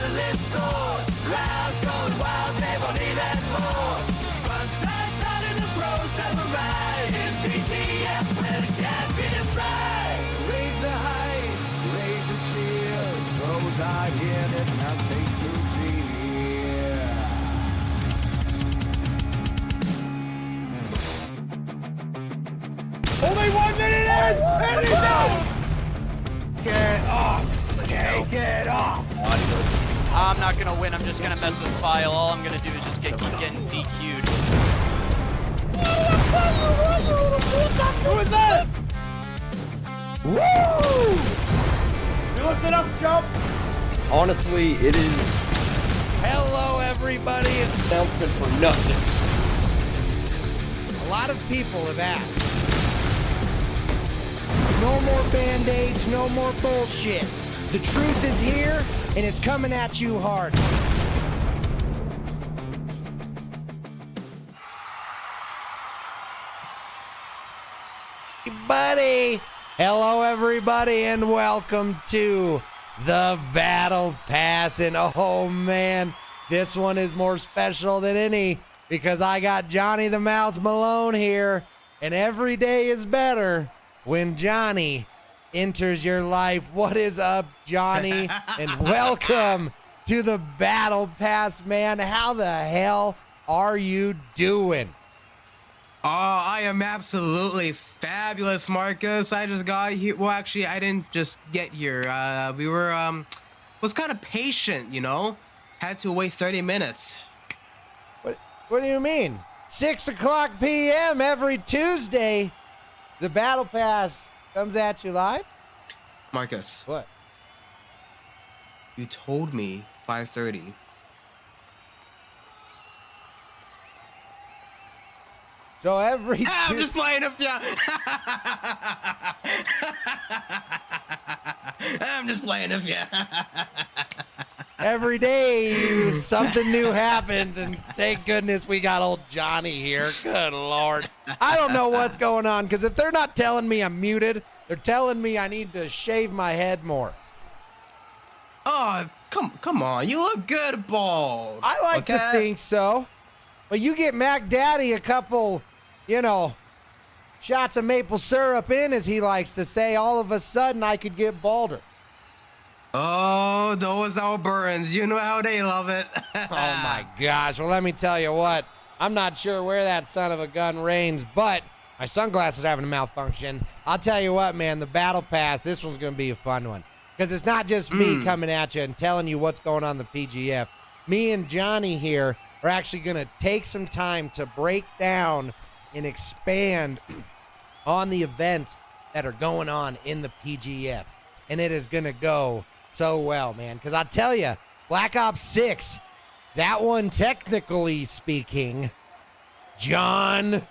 adrenaline soars. Crowds going wild, never need that more. Spun side side in the pros have arrived. In PGF where the champions ride. Raise the height, raise the cheer. Pros are here, there's nothing to fear. Only 1 minute in, and he's out! Get off! Take it off! I'm not gonna win, I'm just gonna mess with File. All I'm gonna do is just keep getting DQ'd. Who is that? Woo! You listen up, chump! Honestly, it is Hello, everybody. an announcement for nothing. A lot of people have asked. No more Band-Aids, no more bullshit. The truth is here, and it's coming at you hard. Buddy. Hello, everybody, and welcome to the Battle Pass. And oh, man, this one is more special than any because I got Johnny the Mouth Malone here, and every day is better when Johnny enters your life. What is up, Johnny? And welcome to the Battle Pass, man. How the hell are you doing? Oh, I am absolutely fabulous, Marcus. I just got here. Well, actually, I didn't just get here. We were, was kind of patient, you know? Had to wait 30 minutes. What do you mean? 6 o'clock p.m. every Tuesday, the Battle Pass comes at you live? Marcus, What? you told me 5:30. So every I'm just playing with ya. I'm just playing with ya. every day something new happens, and thank goodness we got old Johnny here. Good Lord. I don't know what's going on, because if they're not telling me I'm muted, they're telling me I need to shave my head more. Oh, come on. You look good, bald. I like to think so. But you get Mac Daddy a couple, shots of maple syrup in, as he likes to say, all of a sudden I could get balder. Oh, those Albertans. You know how they love it. Oh, my gosh. Well, let me tell you what. I'm not sure where that son of a gun reigns, but my sunglasses are having a malfunction. I'll tell you what, man, the Battle Pass, this one's going to be a fun one. Because it's not just me coming at you and telling you what's going on in the PGF. Me and Johnny here are actually going to take some time to break down and expand on the events that are going on in the PGF. And it is going to go so well, man. Because I'll tell you, Black Ops 6, that one, technically speaking, John,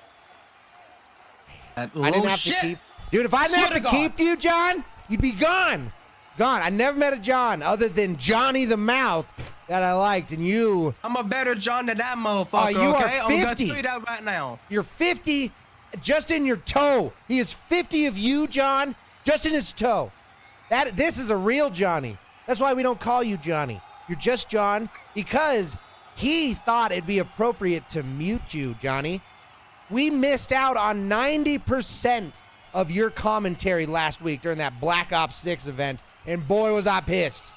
I didn't have to keep... Dude, if I didn't have to keep you, John, you'd be gone. Gone. I never met a John other than Johnny the Mouth that I liked, and you... I'm a better John than that motherfucker, you okay? are 50. I'm gonna tell you that right now. You're 50 just in your toe. He is 50 of you, John, just in his toe. This is a real Johnny. That's why we don't call you Johnny. You're just John, because he thought it'd be appropriate to mute you, Johnny. We missed out on 90% of your commentary last week during that Black Ops 6 event, and boy, was I pissed.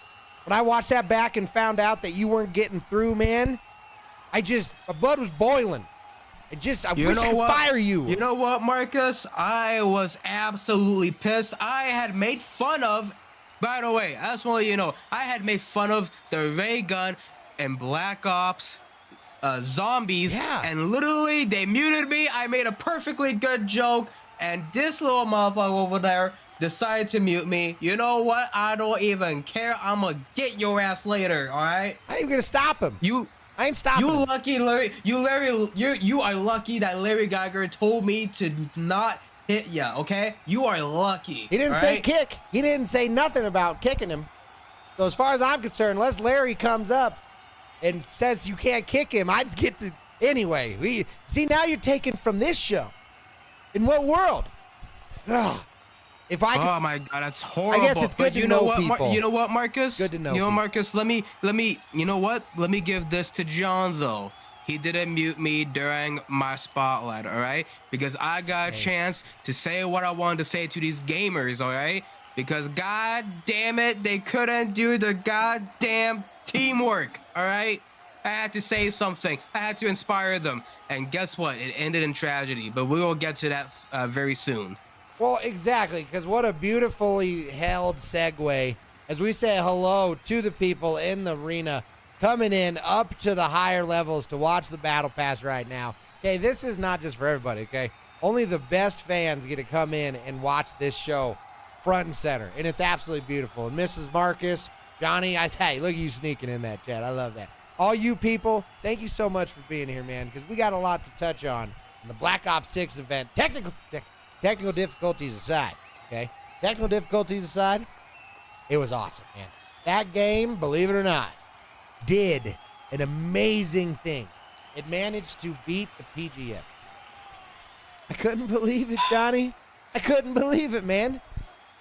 When I watched that back and found out that you weren't getting through, man, my blood was boiling. I wish I could fire you. You know what, Marcus? I was absolutely pissed. I had made fun of, by the way, I just want to let you know, I had made fun of the ray gun and Black Ops zombies, and literally they muted me. I made a perfectly good joke, and this little motherfucker over there decided to mute me. You know what? I don't even care. I'm gonna get your ass later, all right? I ain't gonna stop him. I ain't stopping him. You lucky, Larry. You are lucky that Larry Geiger told me to not hit ya, okay? You are lucky. He didn't say kick. He didn't say nothing about kicking him. So as far as I'm concerned, unless Larry comes up and says you can't kick him, I'd get to... Anyway, see, now you're taken from this show. In what world? Ugh. If I could, Oh my God, that's horrible. I guess it's good But to know what, people. you know what, Marcus? Good to know You know, people. Marcus. Let me. You know what? Let me give this to John though. He didn't mute me during my spotlight, all right? Because I got a chance to say what I wanted to say to these gamers, all right? Because God damn it, they couldn't do the goddamn teamwork, all right? I had to say something. I had to inspire them. And guess what? It ended in tragedy. But we will get to that very soon. well, exactly, because what a beautifully held segue as we say hello to the people in the arena coming in up to the higher levels to watch the Battle Pass right now. Okay, this is not just for everybody, okay? Only the best fans get to come in and watch this show front and center, and it's absolutely beautiful. And Mrs. Marcus, Johnny, hey, look at you sneaking in that chat. I love that. All you people, thank you so much for being here, man, because we got a lot to touch on in the Black Ops 6 event. Technical difficulties aside, okay? Technical difficulties aside, it was awesome, man. That game, believe it or not, did an amazing thing. It managed to beat the PGF. I couldn't believe it, Johnny. I couldn't believe it, man.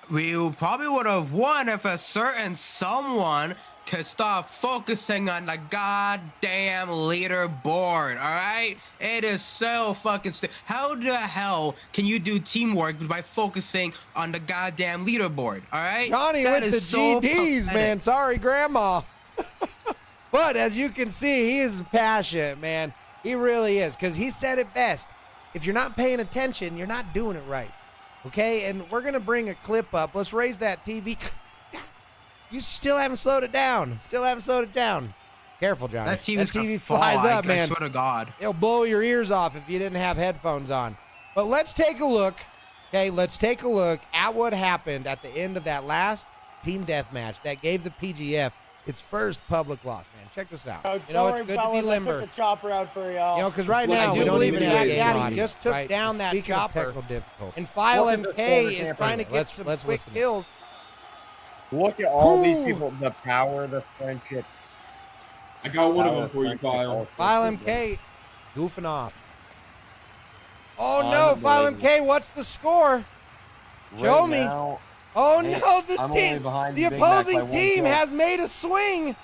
We probably would have won if a certain someone could stop focusing on the goddamn leaderboard, all right? It is so fucking stupid. How the hell can you do teamwork by focusing on the goddamn leaderboard, all right? Johnny That with the is so GDs, pathetic. man. Sorry, Grandma. But as you can see, he is passionate, man. He really is, because he said it best. If you're not paying attention, you're not doing it right. Okay? And we're going to bring a clip up. Let's raise that TV. You still haven't slowed it down. Still haven't slowed it down. Careful, Johnny. That TV's TV gonna flies fall, up, I man. swear to God. It'll blow your ears off if you didn't have headphones on. But let's take a look. Okay, let's take a look at what happened at the end of that last team deathmatch that gave the PGF its first public loss, man. Check this out. You know, it's good to be limber. I took the chopper out for y'all. You know, because right I now do we don't believe even in have the Daddy. game, Just took right? down that Speaking of chopper. technical difficulty. And File Look at the MK corner is camper. trying to get Let's some quick listen. kills. Look at all these Ooh. people, the power, the friendship. I got one of power, them for you, friendship, Kyle. all File sorts of MK goofing off. Oh no, File Unbelievable. MK, what's the score? them. Show Right me. now, Oh Hey, no, the I'm only team, behind the Big Mac by opposing one team kill. has made a swing.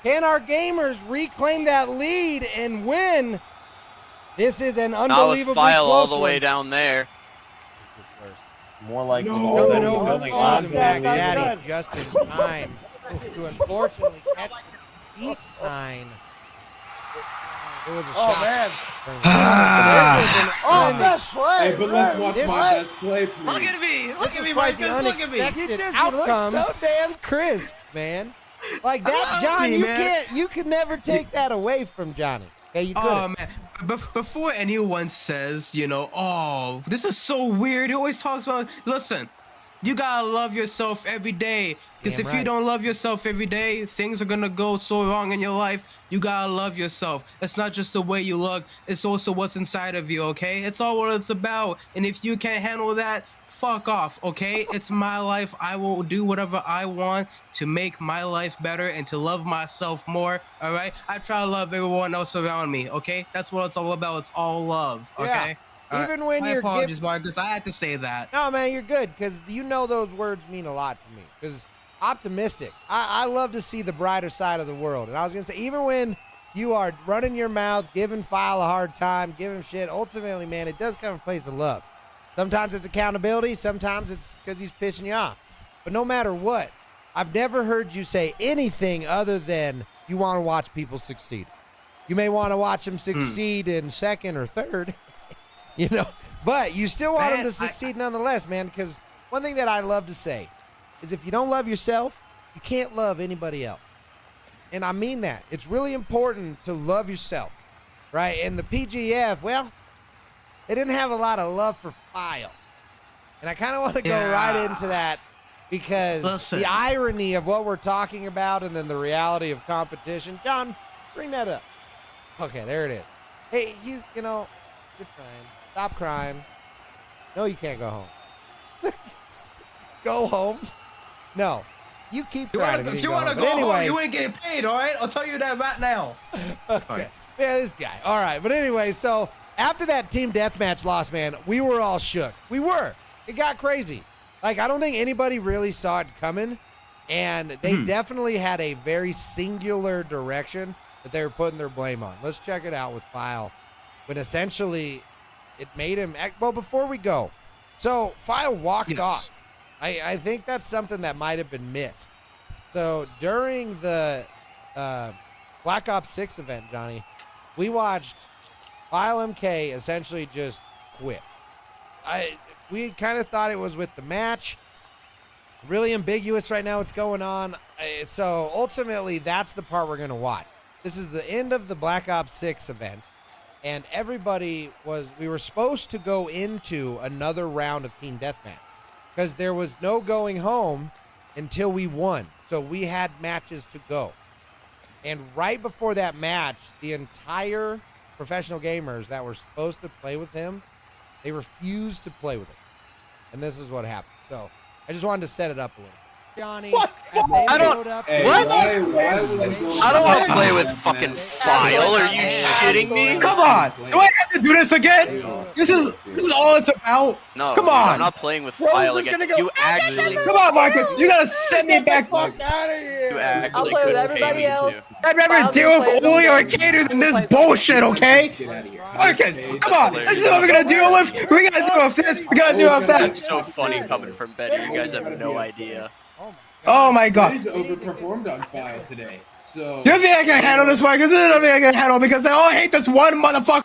Can our gamers reclaim that lead and win? This is an Not with unbelievably File all close the way one. down there. more like No. No, the no, building no, on back that's Daddy good. just in time to unfortunately catch the beat sign. It was a Oh, shot. man. This was an Oh, best play. Hey, but let's watch This my is- best play, please. Look at me. Look This at is me, quite the Marcus. Look at me. unexpected just outcome. look So damn crisp, man. Like that, love John. me, You man. you could never take that away from Johnny. Okay, you Oh couldn't. man! Before anyone says, you know, oh, this is so weird. He always talks about. Listen, you gotta love yourself every day. Because Damn if you right. don't love yourself every day, things are gonna go so wrong in your life. You gotta love yourself. It's not just the way you look. It's also what's inside of you. Okay? It's all what it's about. And if you can't handle that, fuck off. Okay? It's my life. I will do whatever I want to make my life better and to love myself more. All right? I try to love everyone else around me. Okay? That's what it's all about. It's all love. Yeah. Okay? All right. Even when My you're apologies, Marcus. I had to say that. No, man, you're good because you know those words mean a lot to me. Because optimistic, I love to see the brighter side of the world. And I was gonna say, even when you are running your mouth, giving File a hard time, giving him shit, ultimately, man, it does come from a place of love. Sometimes it's accountability, sometimes it's because he's pissing you off. But no matter what, I've never heard you say anything other than you want to watch people succeed. You may want to watch them succeed in second or third, you know, but you still want them Man, to succeed nonetheless, man, because one thing that I love to say is if you don't love yourself, you can't love anybody else. And I mean that. It's really important to love yourself, right? And the PGF, well, they didn't have a lot of love for File. And I kind of want to go right into that because Listen. the irony of what we're talking about and then the reality of competition. John, bring that up. Okay, there it is. Hey, he's, you know, you're crying. Stop crying. No, you can't go home. Go home. No, you keep crying. If you want to go home, you ain't getting paid, all right? I'll tell you that right now. Okay. Yeah, this guy. All right. But anyway, so after that team deathmatch loss, man, we were all shook. We were. It got crazy. Like, I don't think anybody really saw it coming, and they definitely had a very singular direction that they were putting their blame on. Let's check it out with File, when essentially it made him – well, before we go, so File walked off. I think that's something that might have been missed. So during the Black Ops 6 event, Johnny, we watched File MK essentially just quit. We kind of thought it was with the match. Really ambiguous right now what's going on. So ultimately, that's the part we're going to watch. This is the end of the Black Ops 6 event, and we were supposed to go into another round of Team Deathmatch because there was no going home until we won. So we had matches to go. And right before that match, the entire professional gamers that were supposed to play with him, they refused to play with him. And this is what happened. So I just wanted to set it up a little. Johnny, I don't. Hey, What? why was this going I don't want to on? play with fucking File. Are you shitting me? Come on. Do I have to do this again? This is all it's about. No, Come dude, on. I'm not playing with Bro, I'm File just again. gonna go, You actually. Come on, Marcus. You gotta send me back. Fuck out of here. You actually I'll play with couldn't pay everybody me else. to. I'd rather File deal plays with on Uli or games. Cater than this Plays on bullshit, okay? Get out of here. Marcus, come on. This is what we're gonna deal with. We gotta deal with this. We gotta deal with that. That's so funny coming from Betty. You guys have no idea. Oh my god. Betty's overperformed on File today. So You think I can handle this, Marcus? This is something I can handle because they all hate this one motherfucker.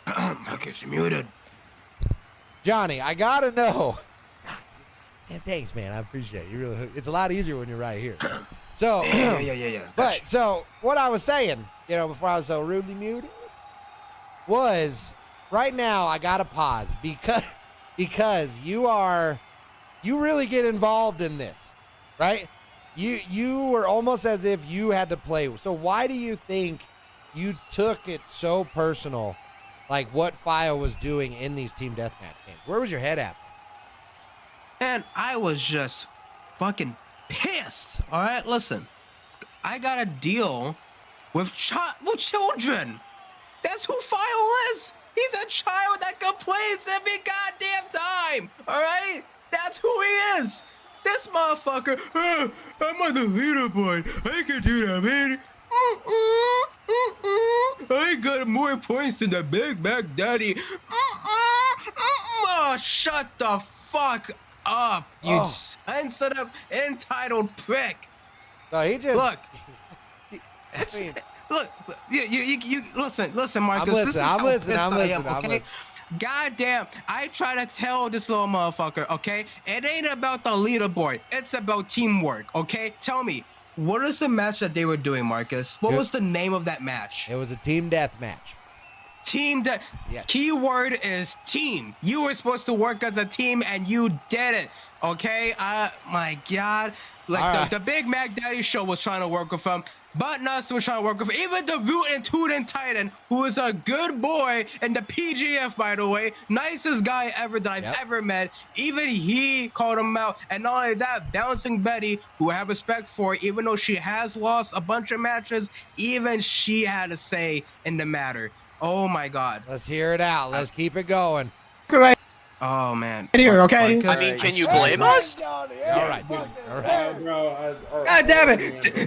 Marcus, you're muted. Johnny, I got to know. And thanks, man. I appreciate it. You really, it's a lot easier when you're right here. So, Yeah. but so what I was saying, before I was so rudely muted, was right now I got to pause because you really get involved in this, right? You were almost as if you had to play. So why do you think you took it so personal, like what File was doing in these team deathmatch games? Where was your head at? And I was just fucking pissed. All right, listen. I got to deal with children. That's who File is. He's a child that complains every goddamn time. All right? That's who he is. This motherfucker, I'm on the leaderboard. I can do that, man. I got more points than the Big Mac Daddy. Oh, shut the fuck up, you sensitive, entitled prick. So he just Look. I mean, Look, you listen, Marcus. I'm listening. Okay? Goddamn, I try to tell this little motherfucker, okay? It ain't about the leaderboard. It's about teamwork, okay? Tell me, what is the match that they were doing, Marcus? What was the name of that match? it was a team deathmatch. Team that Yes. Keyword is team. You were supposed to work as a team and you did it. Okay? My God. Like All right. the Big Mac Daddy show was trying to work with him. But Nuss was trying to work with him. Even the Rootin Tootin Titan, who is a good boy in the PGF, by the way, nicest guy ever that I've ever met. Even he called him out. And not only that, Bouncin Betty, who I have respect for, even though she has lost a bunch of matches, even she had a say in the matter. Oh my God. Let's hear it out. Let's keep it going. Correct. Oh man. Here, okay. I mean, can you blame us? All right. bro, God damn it!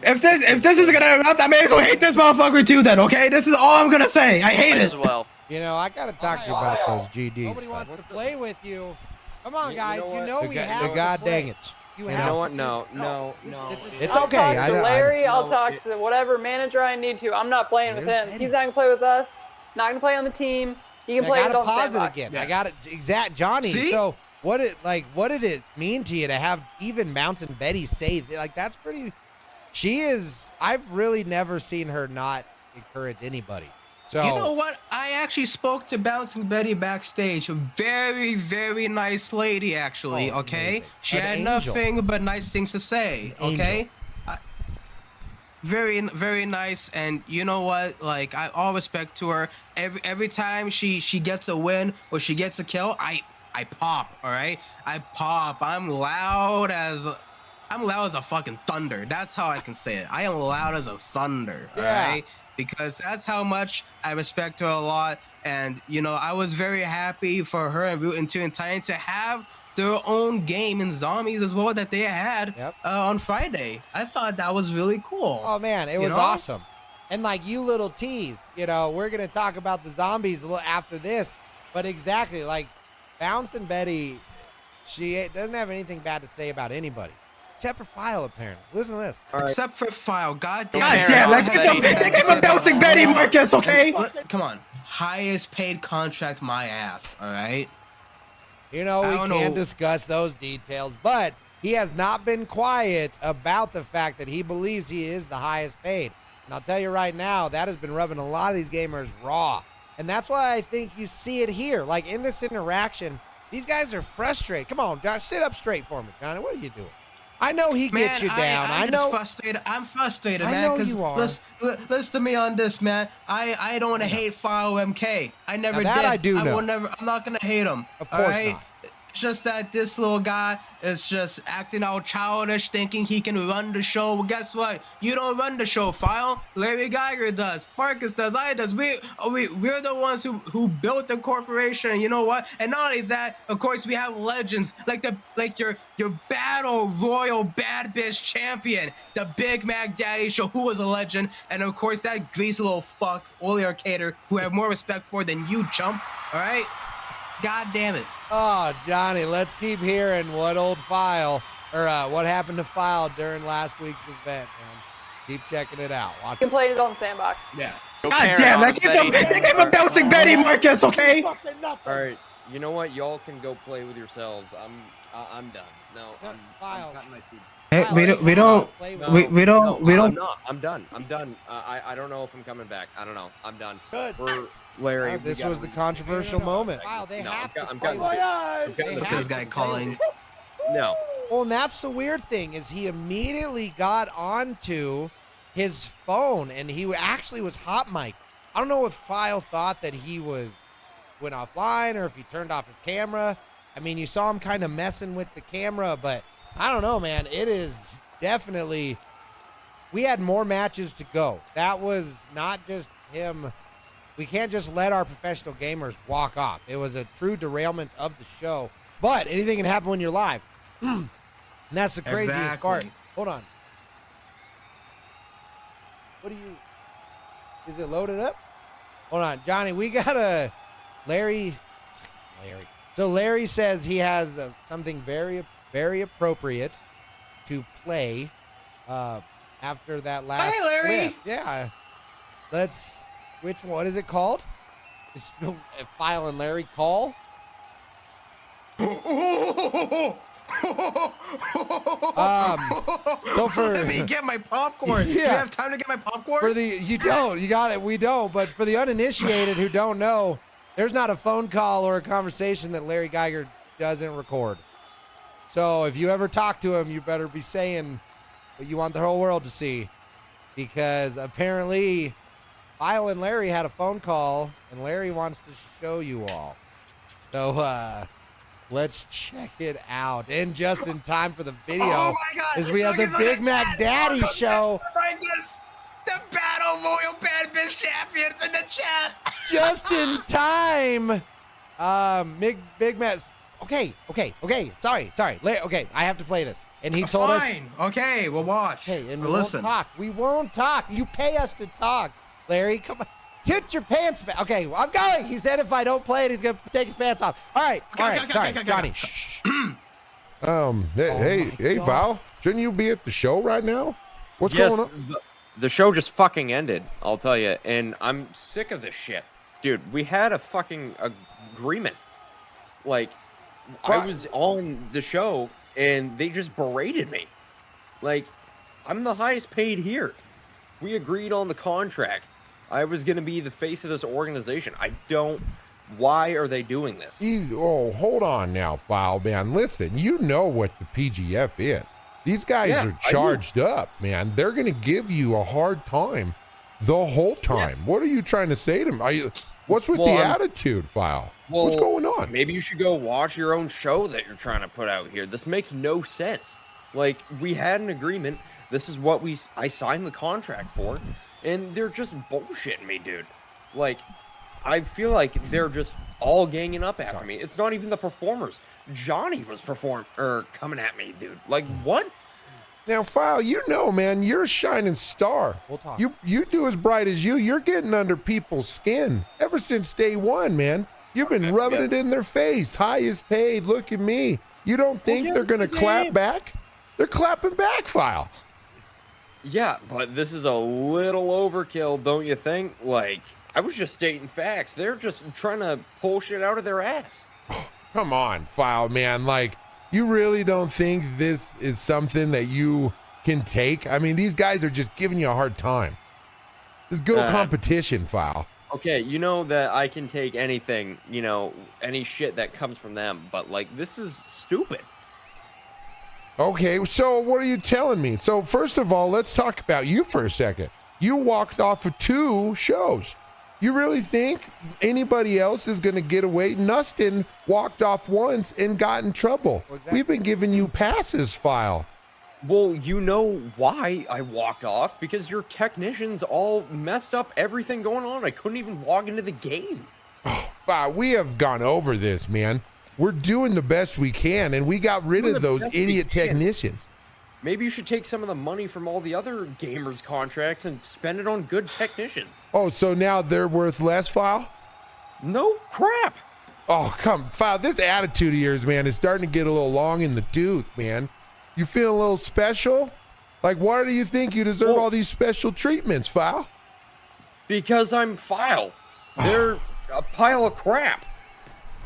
If this is gonna erupt, I may as well hate this motherfucker too. Then, okay? This is all I'm gonna say. I hate Might it. as well. I gotta talk to you about those GDs. Nobody wants to play with you. Come on, guys. You know what? We have to God dang it. You know what? No. It's I'll okay. talk to Larry. I'll no, talk to whatever manager I need to. I'm not playing with him. He's not gonna play with us. Not gonna play on the team. He can I play gotta his own pause it sandbox. again. I got it. Johnny. See? So what did it mean to you to have even Bouncin Betty say like that's pretty? She is. I've really never seen her not encourage anybody. So You know what? I actually spoke to Bouncin Betty backstage. A very, very nice lady, actually. Oh, Okay, amazing. she An had angel. nothing but nice things to say. Okay. Angel. Very, very nice, and you know what? Like, all respect to her. Every time she gets a win or she gets a kill, I pop. All right, I pop. I'm loud as I'm loud as a fucking thunder. That's how I can say it. I am loud as a thunder. All right. Because that's how much I respect her a lot. And, you know, I was very happy for her and Rootin 2 and Tootin to have their own game in Zombies as well that they had on Friday. I thought that was really cool. Oh, man, it was awesome. And like you little tease, you know, we're going to talk about the Zombies a little after this. But exactly, like Bouncin Betty, she doesn't have anything bad to say about anybody. Except for File, apparently. Listen to this. Except for File. God damn. They gave him Bouncing Betty, Marcus, okay? Come on. Highest paid contract, my ass, all right? You know, we can't discuss those details, but he has not been quiet about the fact that he believes he is the highest paid. And I'll tell you right now, that has been rubbing a lot of these gamers raw. And that's why I think you see it here. Like, in this interaction, these guys are frustrated. Come on, Josh, sit up straight for me, Johnny. What are you doing? I know he gets you down. I know. Frustrated. I'm frustrated, I man. know you are. Listen to me on this, man. I don't hate File MK. I never Now did. that I do know. I'm not gonna hate him. Of course right? not. It's just that this little guy is just acting all childish, thinking he can run the show. Well, guess what? You don't run the show, File. Larry Geiger does. Marcus does. I does. We're the ones who built the corporation. You know what? And not only that, of course, we have legends like your battle royal bad bitch champion, the Big Mac Daddy Show, who was a legend, and of course that greasy little fuck, Oli Arcader, who I have more respect for than you, chump. All right. God damn it. Oh, Johnny, let's keep hearing what old File, or what happened to File during last week's event, man. Keep checking it out. Watch He can play his own sandbox. Yeah. God damn, they gave him Bouncing Betty, Marcus, okay? All right, you know what? Y'all can go play with yourselves. I'm done. No, File. I'm my feet. Hey, we don't. I'm done. I don't know if I'm coming back. I don't know. I'm done. Good. We're Larry. This was the controversial moment. Wow, they no, have to I'm play cutting with it. it. I'm cutting Look it. at this guy calling. No. Well, and that's the weird thing is he immediately got onto his phone and he actually was hot mic. I don't know if File thought that he went offline or if he turned off his camera. I mean, you saw him kind of messing with the camera, but I don't know, man. It is definitely, we had more matches to go. That was not just him. We can't just let our professional gamers walk off. It was a true derailment of the show. But anything can happen when you're live. And that's the craziest part. Hold on. Is it loaded up? Hold on, Johnny, we got a Larry. So Larry says he has something very, very appropriate to play after that last Hi, Larry. clip. Yeah. What is it called? Is the File and Larry call? So Let me get my popcorn. Yeah. Do you have time to get my popcorn? You got it. We don't. But for the uninitiated who don't know, there's not a phone call or a conversation that Larry Geiger doesn't record. So if you ever talk to him, you better be saying what you want the whole world to see, because apparently File and Larry had a phone call, and Larry wants to show you all. So let's check it out. And just in time for the video, oh my God, is we have the Big Mac Daddy Show. The Battle Royal Bad Bitch Champions in the chat. Just in time. Big Mac. Okay. Sorry. Okay, I have to play this. And he told us. Fine. Okay, we'll watch. Hey, and we'll listen. We won't talk. You pay us to talk, Larry. Come on. Tip your pants back. Okay, well, I'm going. He said if I don't play it, he's going to take his pants off. All right. Sorry, Johnny. Shh. Hey, Val, shouldn't you be at the show right now? What's Yes, going on? the show just fucking ended, I'll tell you, and I'm sick of this shit. Dude, we had a fucking agreement. Like, I was on the show, and they just berated me. Like, I'm the highest paid here. We agreed on the contract. I was going to be the face of this organization. Why are they doing this? Hold on now, File Man. Listen, you know what the PGF is. These guys are charged up, man. They're going to give you a hard time the whole time. Yeah. What are you trying to say to them? What's with the attitude, File? Well, what's going on? Maybe you should go watch your own show that you're trying to put out here. This makes no sense. Like, we had an agreement. This is what I signed the contract for, and they're just bullshitting me, dude. Like, I feel like they're just all ganging up after me. It's not even the performers. Johnny was coming at me, dude. Like, what? Now, File, you know, man, you're a shining star. We'll talk. You do as bright as you. You're getting under people's skin ever since day one, man. You've been rubbing it in their face. Highest paid. Look at me. You don't think they're going to clap back? They're clapping back, File. Yeah, but this is a little overkill, don't you think? Like, I was just stating facts. They're just trying to pull shit out of their ass. Come on, File, man. Like, you really don't think this is something that you can take? I mean, these guys are just giving you a hard time. This is good competition, File. Okay, you know that I can take anything, you know, any shit that comes from them, but, like, this is stupid. Okay, so what are you telling me? So first of all, let's talk about you for a second. You walked off of 2 shows. You really think anybody else is going to get away? Nustin walked off once and got in trouble. Exactly. We've been giving you passes, File. Well, you know why I walked off? Because your technicians all messed up everything going on. I couldn't even log into the game. File, we have gone over this, man. We're doing the best we can, and we got rid of those idiot technicians. Maybe you should take some of the money from all the other gamers' contracts and spend it on good technicians. Oh, so now they're worth less, File? No crap. Oh, File, this attitude of yours, man, is starting to get a little long in the tooth, man. You feel a little special? Like, why do you think you deserve all these special treatments, File? Because I'm File. They're a pile of crap.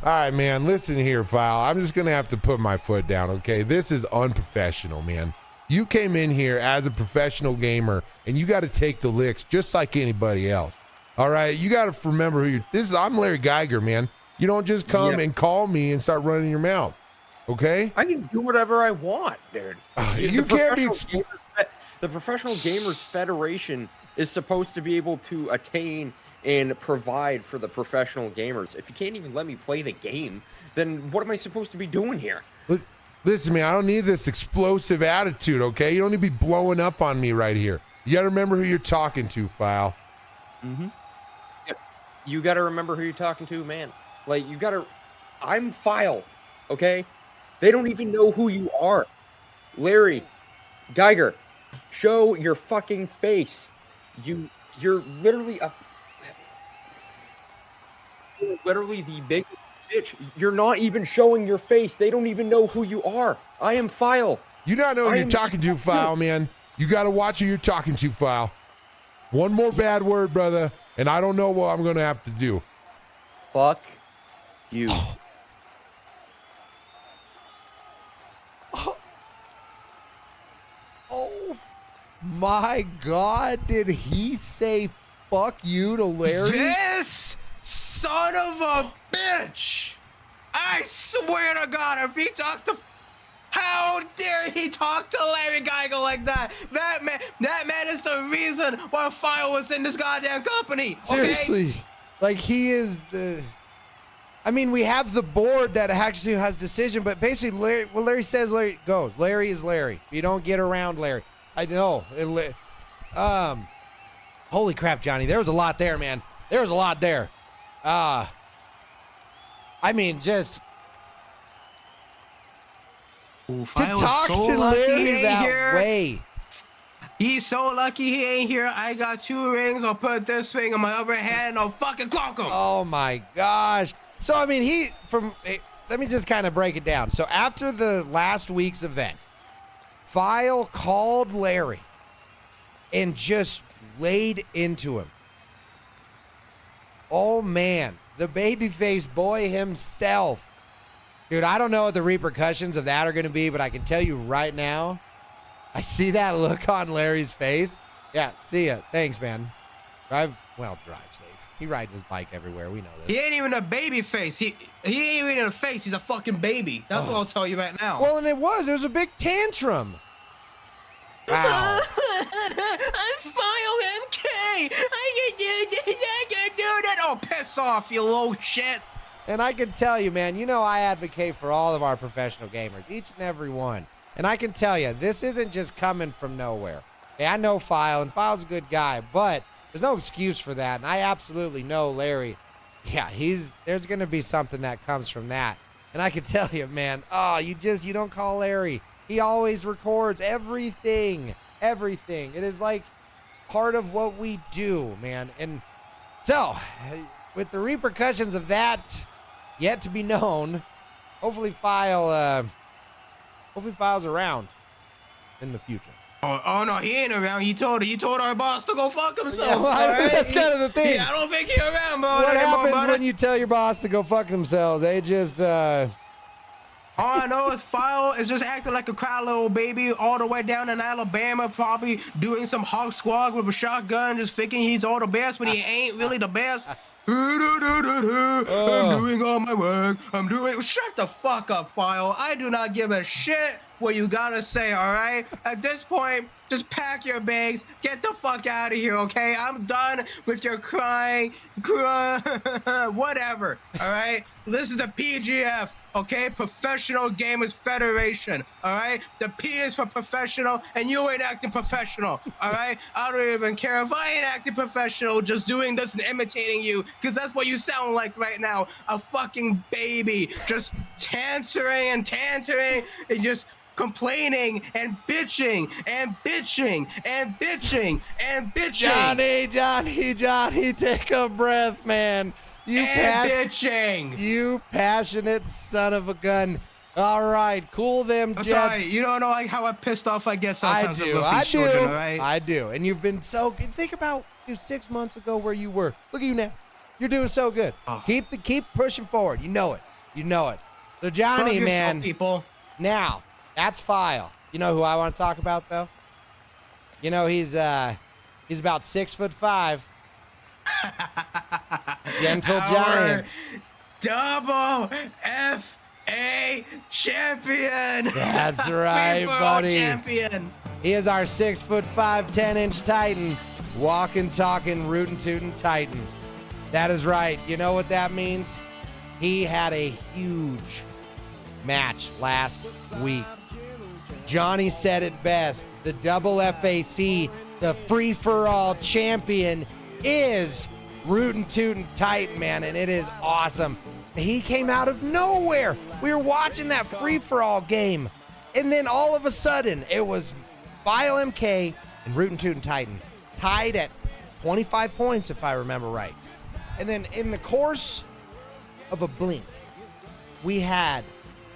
All right, man, listen here, File. I'm just going to have to put my foot down, okay? This is unprofessional, man. You came in here as a professional gamer, and you got to take the licks just like anybody else. All right? You got to remember who I'm Larry Geiger, man. You don't just come and call me and start running your mouth, okay? I can do whatever I want, dude. You can't be... The Professional Gamers Federation is supposed to be able to attain and provide for the professional gamers. If you can't even let me play the game, then what am I supposed to be doing here? Listen, man, I don't need this explosive attitude, okay? You don't need to be blowing up on me right here. You got to remember who you're talking to, File. Mm-hmm. Yep. You got to remember who you're talking to, man. Like, you got to... I'm File, okay? They don't even know who you are. Larry, Geiger, show your fucking face. You're literally a... You're literally the biggest bitch. You're not even showing your face. They don't even know who you are. I am File. You not know who you're talking to, File, man. You got to watch who you're talking to, File. One more bad word, brother, and I don't know what I'm going to have to do. Fuck you. Oh my God, did he say fuck you to Larry? This son of a bitch! I swear to God, if he talks to... How dare he talk to Larry Geiger like that? That man is the reason why File was in this goddamn company. Okay? Seriously. Like, he is the... I mean, we have the board that actually has decision, but basically, Larry says Larry goes. Larry is Larry. You don't get around Larry. I know. Holy crap, Johnny. There was a lot there, man. There was a lot there. I mean, just... Ooh, to talk so to Larry that way. He's so lucky he ain't here. I got 2 rings. I'll put this ring on my other hand and I'll fucking clock him. Oh my gosh. So, I mean, let me just kind of break it down. So, after the last week's event, File called Larry and just laid into him. Oh man, the babyface boy himself. Dude, I don't know what the repercussions of that are going to be, but I can tell you right now, I see that look on Larry's face. Yeah, see ya. Thanks, man. Drive safe. He rides his bike everywhere. We know this. He ain't even a baby face. He ain't even a face. He's a fucking baby. That's what I'll tell you right now. Well, and it was a big tantrum. Wow. I'm File MK. I can do that. Oh, piss off, you little shit. And I can tell you, man, I advocate for all of our professional gamers, each and every one. And I can tell you, this isn't just coming from nowhere. Hey, I know File, and File's a good guy, but there's no excuse for that. And I absolutely know Larry. Yeah, there's going to be something that comes from that. And I can tell you, man, you don't call Larry. He always records everything. Everything. It is like part of what we do, man. And so, with the repercussions of that yet to be known, hopefully File's around in the future. Oh no, he ain't around. He told our boss to go fuck himself. Yeah, well, right? that's kind of the thing. I don't think he's around, bro. What happens when you tell your boss to go fuck themselves? They just all I know is File is just acting like a cry little baby all the way down in Alabama, probably doing some hog squad with a shotgun, just thinking he's all the best when he ain't really the best. I'm doing all my work. Shut the fuck up, File. I do not give a shit what you gotta say, all right? At this point, just pack your bags, get the fuck out of here, okay? I'm done with your crying, whatever, all right? This is the PGF, okay? Professional Gamers Federation, all right? The P is for professional, and you ain't acting professional, all right? I don't even care if I ain't acting professional, just doing this and imitating you, because that's what you sound like right now, a fucking baby, just tantering and just complaining and bitching and bitching and bitching and bitching. Johnny, take a breath, man. Bitching. You passionate son of a gun. All right, cool them I'm Jets. sorry, you don't know how I pissed off I get sometimes I with these children, all right? I do. And you've been so good. Think about 6 months ago where you were. Look at you now. You're doing so good. Oh. Keep pushing forward. You know it. So Johnny, man. People. Now, that's File. You know who I want to talk about though? You know he's about 6'5". Gentle giant. Double FA champion. That's right, buddy. Champion. He is our 6'5", 10-inch Titan. Walking, talking, rootin' tootin' Titan. That is right. You know what that means? He had a huge match last week. Johnny said it best. The double FAC, the free-for-all champion, is Rootin' Tootin' Titan, man, and it is awesome. He came out of nowhere. We were watching that free-for-all game, and then all of a sudden, it was File MK and Rootin' Tootin' Titan tied at 25 points, if I remember right. And then in the course of a blink, we had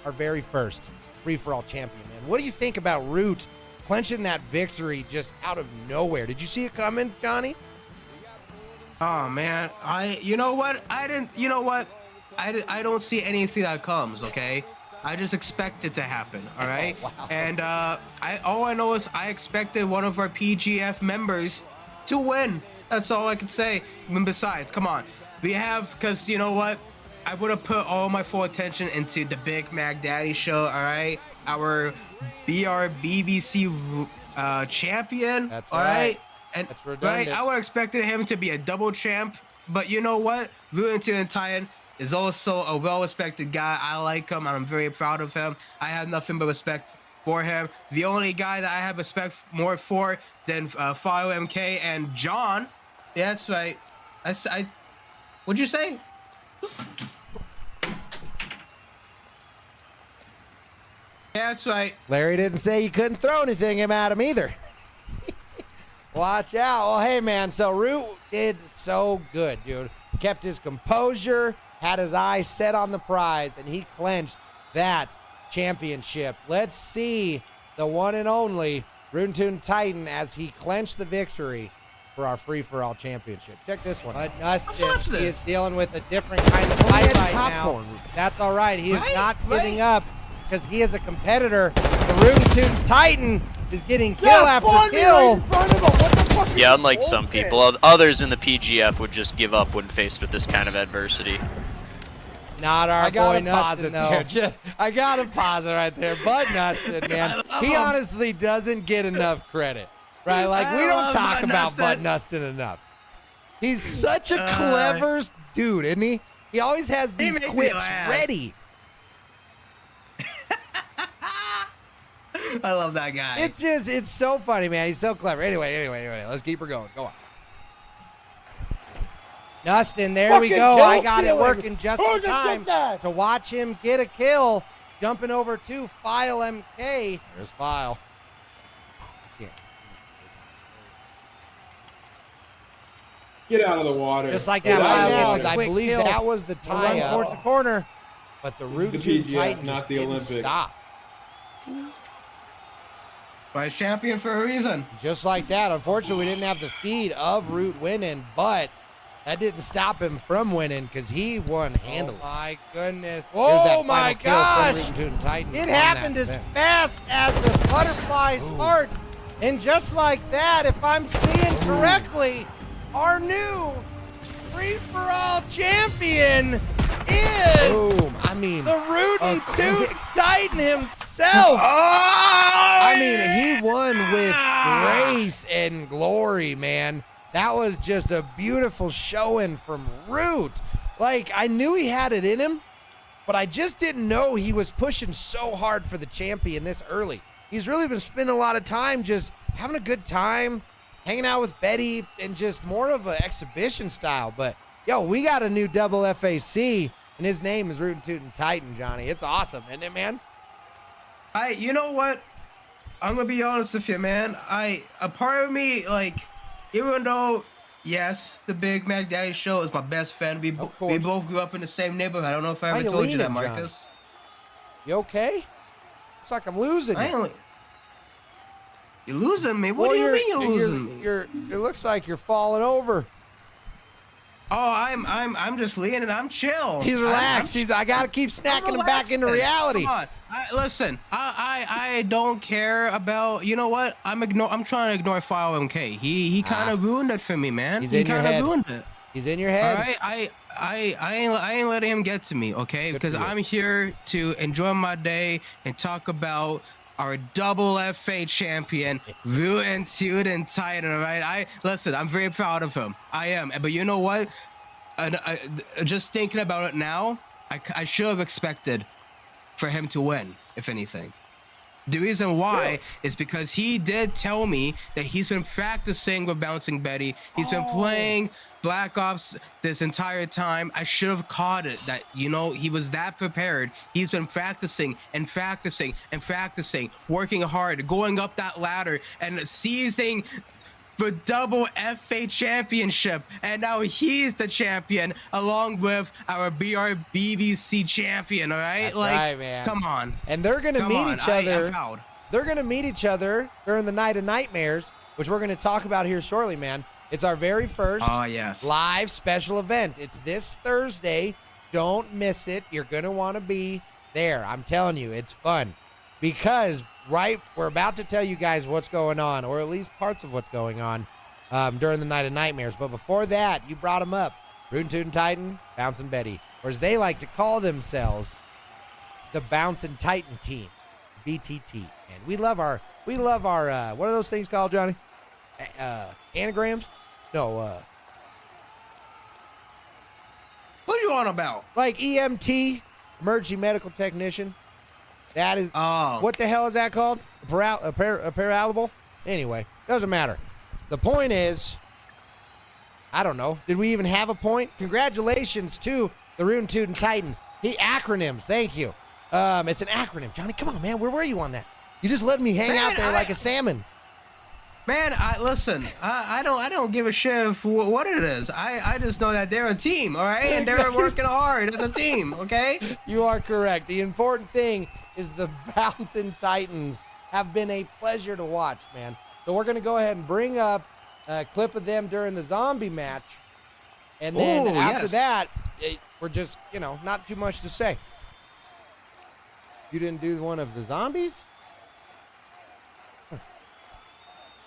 our very first free-for-all champion, man. What do you think about Root clenching that victory just out of nowhere? Did you see it coming, Johnny? Oh man, I don't see anything that comes, okay? I just expect it to happen, all right? Oh, wow. And all I know is I expected one of our PGF members to win. That's all I can say. And besides, come on. Because you know what? I would have put all my full attention into the Big Mac Daddy show, all right? Our BBC champion, That's all right. right? And That's redundant. right, I would have expected him to be a double champ, but you know what? Rootin' Titan is also a well-respected guy. I like him, and I'm very proud of him. I have nothing but respect for him. The only guy that I have respect more for than File MK and John. Yeah, that's right. What'd you say? Yeah, that's right. Larry didn't say you couldn't throw anything at him either. Watch out. Well, hey, man, so Root did so good, dude. He kept his composure, had his eyes set on the prize, and he clenched that championship. Let's see the one and only Rootin' Titan as he clenched the victory for our free-for-all championship. Check this one. But Nustin, he is dealing with a different kind of fight right now. That's all right. He is not giving up because he is a competitor. The Rootin' Titan is getting kill after kill. Yeah, unlike some people, others in the PGF would just give up when faced with this kind of adversity. Not our boy Nustin, though. I gotta pause it right there. Bud Nustin, man, he honestly doesn't get enough credit, right? Like, we don't talk about Bud Nustin enough. He's such a clever dude, isn't he? He always has these quips ready. I love that guy. It's so funny, man. He's so clever. Anyway, let's keep her going. Go on. Dustin, there we Fucking go. kill I got it stealing. working just Who in just time did that? to watch him get a kill. Jumping over to File MK. There's File. Get out of the water. Just like Get that. out of the File water. I believe that was the tie run towards the corner. But the This is the Rootin PGF, Titan not just the didn't Olympics. stop. Vice champion for a reason. Just like that. Unfortunately, we didn't have the feed of Root winning, but that didn't stop him from winning because he won handily. Oh my goodness. Oh my gosh. It happened as fast as the butterfly's heart. And just like that, if I'm seeing correctly, our new free-for-all champion is the Rootin' Tootin' Titan himself. I mean, he won with grace and glory, man. That was just a beautiful showing from Root. Like, I knew he had it in him, but I just didn't know he was pushing so hard for the champion this early. He's really been spending a lot of time just having a good time, hanging out with Betty, and just more of an exhibition style. But, yo, we got a new double FAC, and his name is Rootin' Tootin' Titan, Johnny. It's awesome, isn't it, man? You know what? I'm gonna be honest with you, man. A part of me, like, even though, yes, the Big Mac Daddy Show is my best friend. We both grew up in the same neighborhood. I don't know if I How ever you told you that, leaning, Marcus. You okay? Looks like I'm losing you. You're losing me? What do you mean you're losing me? It looks like you're falling over. Oh, I'm just leaning. I'm chill. He's relaxed. I gotta keep snacking him back into reality. Come on. Listen, I don't care about. You know what? I'm trying to ignore File MK. He kind of ruined it for me, man. He's He in your kind of head. ruined it. He's in your head. All right, I ain't letting him get to me, okay? Because I'm here to enjoy my day and talk about our double FA champion, Rootin' Tootin' Titan. All right, listen. I'm very proud of him. I am. But you know what? Just thinking about it now, I should have expected for him to win, if anything. The reason why is because he did tell me that he's been practicing with Bouncing Betty. He's been playing Black Ops this entire time. I should have caught it that, you know, he was that prepared. He's been practicing and practicing and practicing, working hard, going up that ladder and seizing the double FA championship. And now he's the champion along with our BRBBC champion, all right? That's right, man. Come on. And they're going to meet each other. I'm proud. They're going to meet each other during the Night of Nightmares, which we're going to talk about here shortly, man. It's our very first live special event. It's this Thursday. Don't miss it. You're going to want to be there. I'm telling you, it's fun. Because, we're about to tell you guys what's going on, or at least parts of what's going on during the Night of Nightmares. But before that, you brought them up. Rootin' Tootin' Titan, Bouncin' Betty. Or as they like to call themselves, the Bouncin' Titan team, BTT. And we love our what are those things called, Johnny? Anagrams? No, What are you on about? like EMT, emergency medical technician. That is, what the hell is that called? A parallel? Anyway, doesn't matter. The point is, I don't know. Did we even have a point? Congratulations to the Rootin' Tootin' Titan. Acronyms, thank you. It's an acronym. Johnny, come on, man. Where were you on that? You just let me hang out there like a salmon. Man, listen. I don't give a shit for what it is. I just know that they're a team, all right, and they're working hard as a team. Okay. You are correct. The important thing is the Bouncin' Titans have been a pleasure to watch, man. So we're gonna go ahead and bring up a clip of them during the zombie match, and then after that, we're just not too much to say. You didn't do one of the zombies?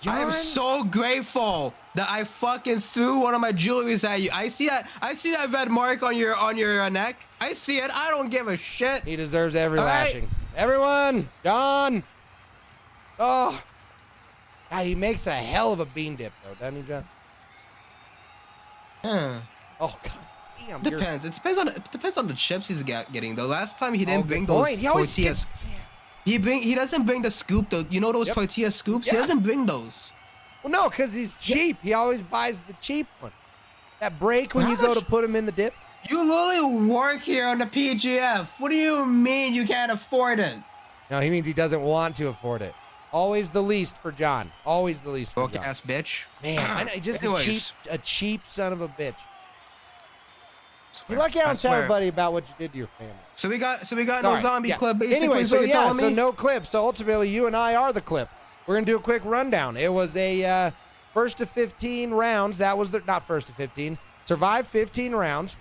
I am so grateful that I fucking threw one of my jewelries at you. I see that red mark on your neck. I see it. I don't give a shit. He deserves every All right. lashing. Everyone, John. Oh, God, he makes a hell of a bean dip, though, doesn't he, John? Oh, God damn. Depends. It depends on the chips he's getting though. Last time he didn't bring good those point. He always tortillas. He doesn't bring the scoop though. You know those tortilla scoops? He Yeah. doesn't bring those. Well, no, because he's cheap. He always buys the cheap one. That break when you go to put him in the dip. You literally work here on the PGF. What do you mean you can't afford it? No, he means he doesn't want to afford it. Always the least for John. Always the least for Broke John. ass bitch. Man, I know, just Anyways. a cheap son of a bitch. Swear. You lucky I I don't tell swear. everybody about what you did to your family. So we got no Sorry. zombie Yeah. clip basically. Anyway, so you're yeah, telling so me? no clip. So ultimately, you and I are the clip. We're gonna do a quick rundown. It was a first to 15 rounds. That was not first to 15. Survived 15 rounds.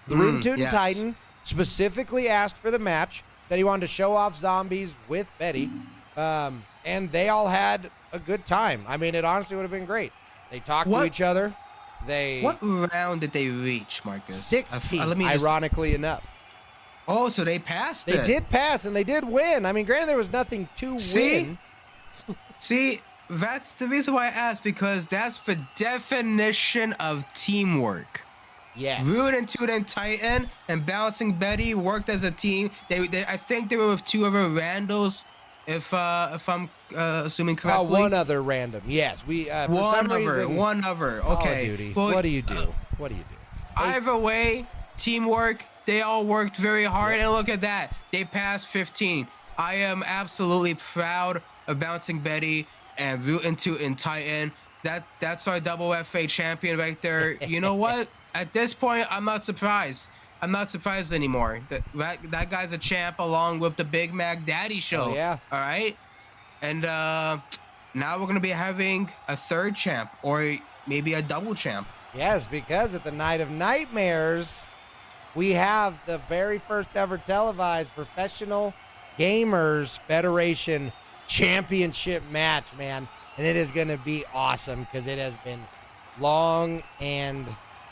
The Rootin Tootin yes. Titan specifically asked for the match. Said he wanted to show off zombies with Betty, and they all had a good time. I mean, it honestly would have been great. They talked to What- each other. What round did they reach, Marcus? 16, Let me just- ironically enough. Oh, so they passed They it. did pass, and they did win. I mean, granted, there was nothing to win. See, that's the reason why I asked, because that's the definition of teamwork. Yes. Rootin, Tootin, Titan, and Bouncing Betty worked as a team. They I think they were with two other randos, if I'm assuming correctly. One other random. Yes, we. For some reason, one other. Call of Okay. Duty. Well, What do you do? What do you do? Either way, teamwork. They all worked very hard, and look at that. They passed 15. I am absolutely proud of Bouncing Betty and Rootin' Tootin' Titan. That's our double FA champion right there. You know what? At this point, I'm not surprised. I'm not surprised anymore. That guy's a champ along with the Big Mac Daddy Show. Oh, yeah. All right. And now we're gonna be having a third champ, or maybe a double champ. Yes, because at the Night of Nightmares, we have the very first ever televised Professional Gamers Federation Championship match, man. And it is going to be awesome because it has been long and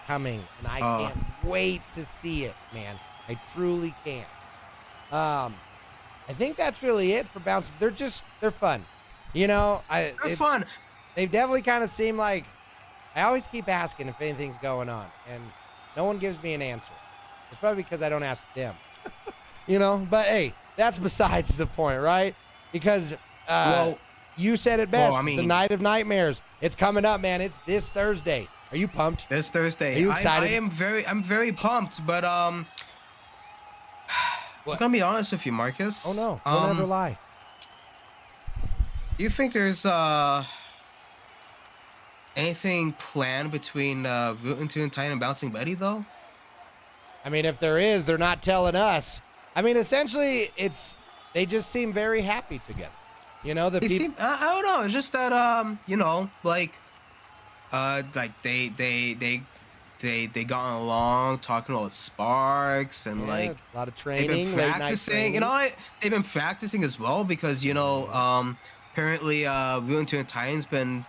coming. And I can't wait to see it, man. I truly can't. I think that's really it for Bounce. They're fun. You know, They're fun. They've definitely kind of seemed like, I always keep asking if anything's going on, and no one gives me an answer. It's probably because I don't ask them. You know, but hey, that's besides the point, right? Because you said it best. well, I mean- the Night of Nightmares. It's coming up, man. It's this Thursday. Are you pumped? This Thursday. Are you excited? I'm very pumped, but I'm gonna be honest with you, Marcus. Oh no! Don't ever lie. Do you think there's anything planned between Rootin' Tootin' Titan and Bouncing Betty though? I mean, if there is, they're not telling us. I mean, essentially, they just seem very happy together. You know, the They people. seem, I don't know. It's just that you know, like they got along, talking about sparks and like a lot of they've training, been late night practicing. training. You know, they've been practicing as well because you know, apparently Rootin' Tootin' Titan's been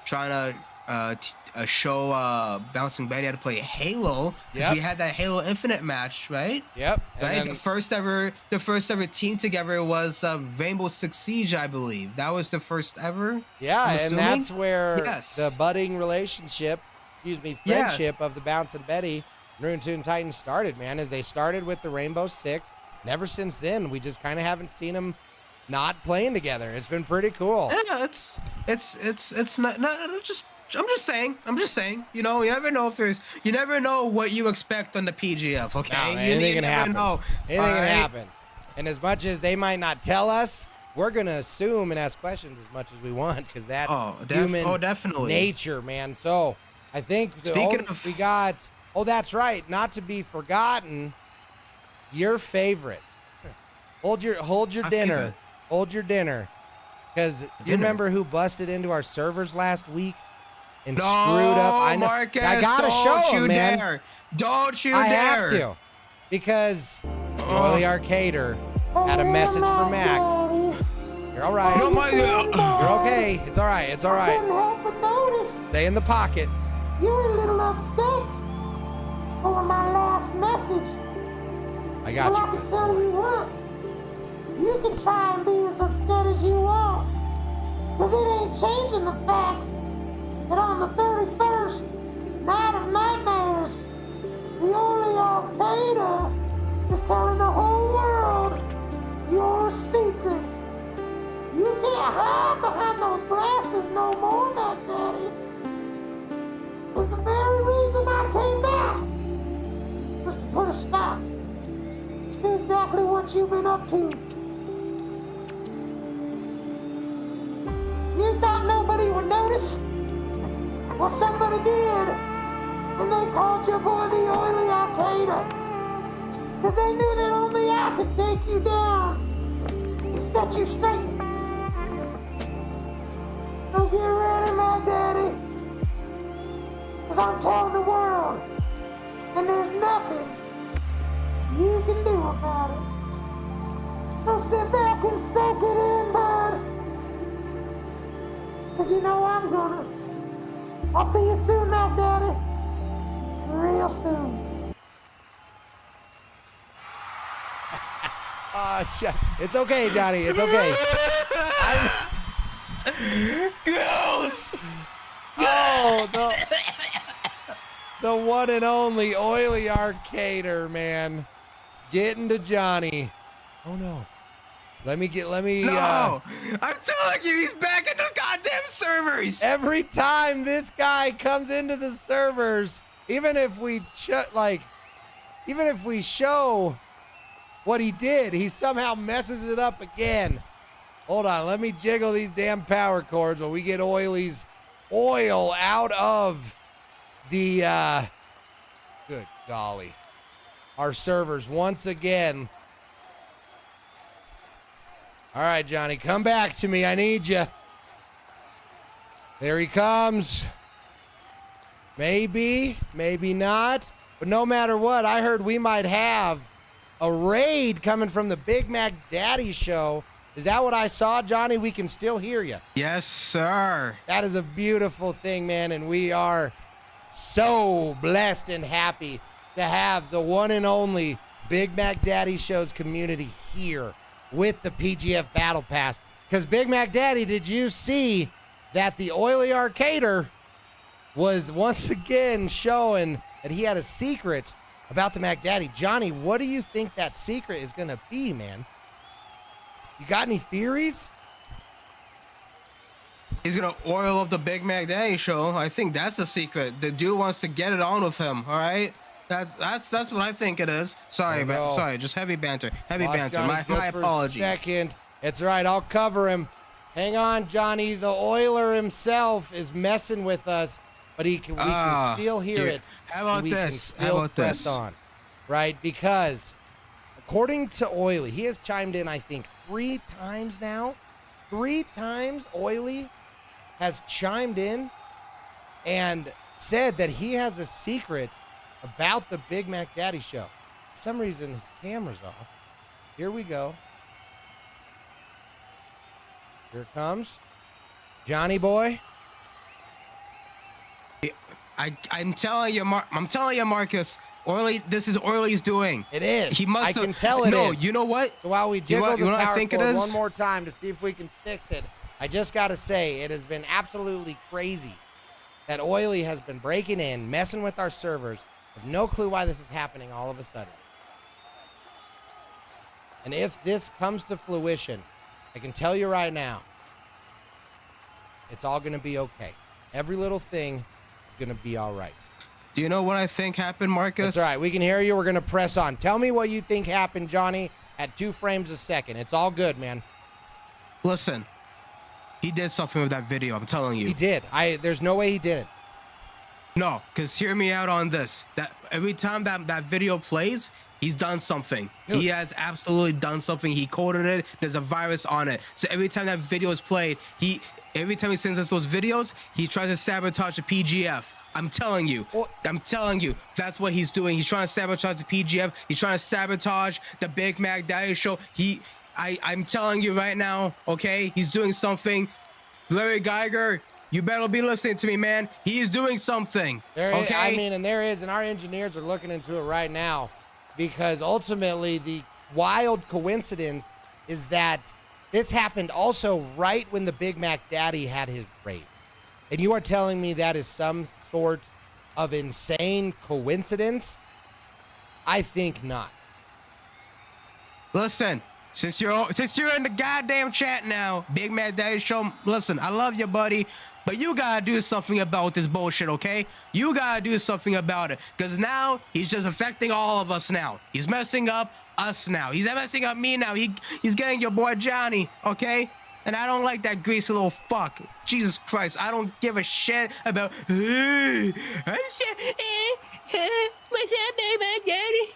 trying to show Bouncing Betty how to play Halo because Yep. we had that Halo Infinite match, right? Yep. and Right. then- The first ever team together was Rainbow Six Siege, I believe. That was the first ever. Yeah, I'm and assuming? that's where Yes. the budding relationship, friendship of the Bounce and Betty and Rootin' Tootin' Titans started, man, as they started with the Rainbow Six. And ever since then, we just kind of haven't seen them not playing together. It's been pretty cool. Yeah, it's not just. I'm just saying. You know, you never know what you expect on the PGF. Okay, No, man, you anything can never happen. know. Anything can Alright? happen. And as much as they might not tell us, we're going to assume and ask questions as much as we want because that's human definitely. nature, man. So I think Speaking of- we got, that's right, not to be forgotten, your favorite. Hold your My dinner. favorite. Hold your dinner. Because you Dinner. remember who busted into our servers last week and No, screwed up? I know. Marcus, I gotta don't show you him, man. dare. Don't you I dare. have to, because the Arcader had a message for Mac. You're all right. No, You're okay. It's all right. It's all right. Help but notice Stay in the pocket. you were a little upset over my last message. I got Well, I you. can tell you what, you can try and be as upset as you want, because it ain't changing the fact that on the 31st Night of Nightmares, the only Al-Qaeda is telling the whole world your secret. hide behind those glasses no more, Mac Daddy. Was the very reason I came back. Was to put a stop to exactly what you've been up to. You thought nobody would notice? Well, somebody did. And they called your boy the Oily Al-Qaeda. Because they knew that only I could take you down and set you straight. So get ready, Mac Daddy. Because I'm telling the world. And there's nothing you can do about it. So sit back and soak it in, bud. Because you know I'm gonna. I'll see you soon, Mac Daddy. Real soon. It's okay, Johnny. It's okay. Gross. Oh, the one and only Oily Arcader, man. Getting to Johnny. Oh, no. Let me. No! I'm telling you, he's back in the goddamn servers! Every time this guy comes into the servers, even if we show what he did, he somehow messes it up again. Hold on, let me jiggle these damn power cords while we get Oily's oil out of the, good golly, our servers once again. All right, Johnny, come back to me. I need you. There he comes. Maybe, maybe not. But no matter what, I heard we might have a raid coming from the Big Mac Daddy show. Is that what I saw, Johnny? We can still hear you. Yes, sir. That is a beautiful thing, man, and we are so blessed and happy to have the one and only Big Mac Daddy show's community here with the PGF Battle Pass. Because Big Mac Daddy, did you see that the Oily Arcader was once again showing that he had a secret about the Mac Daddy? Johnny, what do you think that secret is going to be, man? You got any theories? He's gonna oil up the Big Mac Daddy show. I think that's a secret. The dude wants to get it on with him, all right? That's what I think it is. Sorry, sorry, just heavy banter. Heavy banter. Johnny, My apologies. Second. It's all right. I'll cover him. Hang on, Johnny. The oiler himself is messing with us, but we can still hear it. How about we this? Can still press on, right? Because according to Oily, he has chimed in, I think, 3 times now. 3 times Oily has chimed in and said that he has a secret about the Big Mac Daddy show. For some reason, his camera's off. Here we go. Here it comes. Johnny boy. I'm telling you, Marcus. Oily, this is Oily's doing. It is. He must. I can tell it is. No, you know what? So while we jiggle the what I power think it cord is? one more time to see if we can fix it, I just got to say, it has been absolutely crazy that Oily has been breaking in, messing with our servers. I have no clue why this is happening all of a sudden. And if this comes to fruition, I can tell you right now, it's all going to be okay. Every little thing is going to be all right. Do you know what I think happened, Marcus? That's all right. We can hear you. We're going to press on. Tell me what you think happened, Johnny, at 2 frames a second. It's all good, man. Listen, he did something with that video. I'm telling you. He did. There's no way he didn't. No, because hear me out on this. That every time that video plays, he's done something. Dude. He has absolutely done something. He coded it. There's a virus on it. So every time that video is played, every time he sends us those videos, he tries to sabotage the PGF. I'm telling you. Well, I'm telling you. That's what he's doing. He's trying to sabotage the PGF. He's trying to sabotage the Big Mac Daddy show. I'm telling you right now, okay? He's doing something. Larry Geiger, you better be listening to me, man. He is doing something. Okay? And our engineers are looking into it right now, because ultimately the wild coincidence is that this happened also right when the Big Mac Daddy had his raid. And you are telling me that is some sort of insane coincidence? I think not. Listen, Since you're in the goddamn chat now, Big Mac Daddy Show, listen, I love you, buddy, but you gotta do something about this bullshit, okay? You gotta do something about it, because now he's just affecting all of us now. He's messing up us now. He's messing up me now. He's getting your boy Johnny, okay? And I don't like that greasy little fuck. Jesus Christ, I don't give a shit about. What's up, Big Mac Daddy?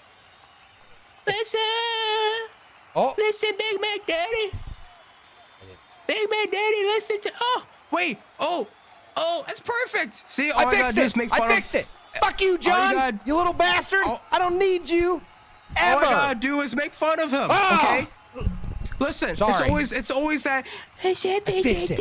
What's up? Oh. Listen, Big Mac Daddy. Big Mac Daddy, listen to. Oh, wait. Oh, that's perfect. See, all I fixed it. I fixed it. Fuck you, John. You little bastard. I don't need you. Ever. All I gotta do is make fun of him. Oh. Okay. Listen, Sorry. it's always that. I fixed it.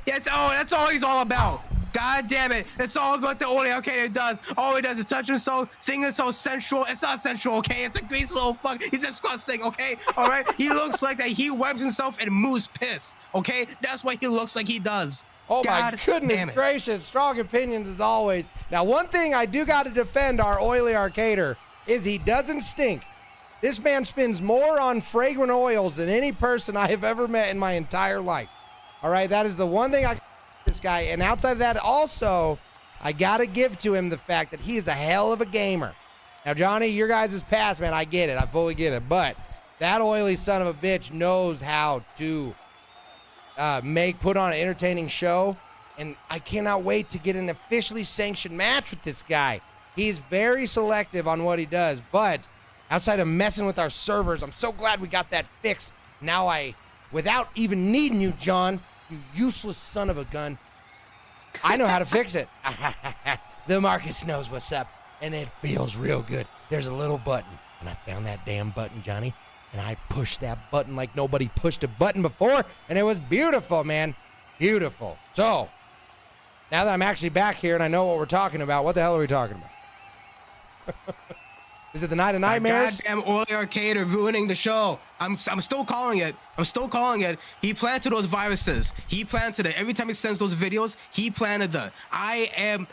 That's all he's all about. God damn it. That's all what the Ole Arcader does. All he does is touch himself, think it's so sensual. It's not sensual, okay? It's a greasy little fuck. He's disgusting, okay? All right? He looks like that. He wipes himself in moose piss, okay? That's what he looks like he does. Oh, God my goodness damn it. gracious. Strong opinions as always. Now, one thing I do got to defend our oily Arcader is he doesn't stink. This man spends more on fragrant oils than any person I have ever met in my entire life. All right? That is the one thing I this guy. And outside of that, also, I got to give to him the fact that he is a hell of a gamer. Now, Johnny, your guys' past, man, I get it. I fully get it. But that oily son of a bitch knows how to put on an entertaining show. And I cannot wait to get an officially sanctioned match with this guy. He's very selective on what he does. But outside of messing with our servers, I'm so glad we got that fixed. Now without even needing you, John, you useless son of a gun, I know how to fix it. The Markus knows what's up, and it feels real good. There's a little button, and I found that damn button, Johnny, and I pushed that button like nobody pushed a button before, and it was beautiful, man. Beautiful. So, now that I'm actually back here and I know what we're talking about, what the hell are we talking about? Is it the Night of Nightmares? Goddamn Ole Arcader ruining the show. I'm still calling it. I'm still calling it. He planted those viruses. He planted it. Every time he sends those videos, he planted them. I'm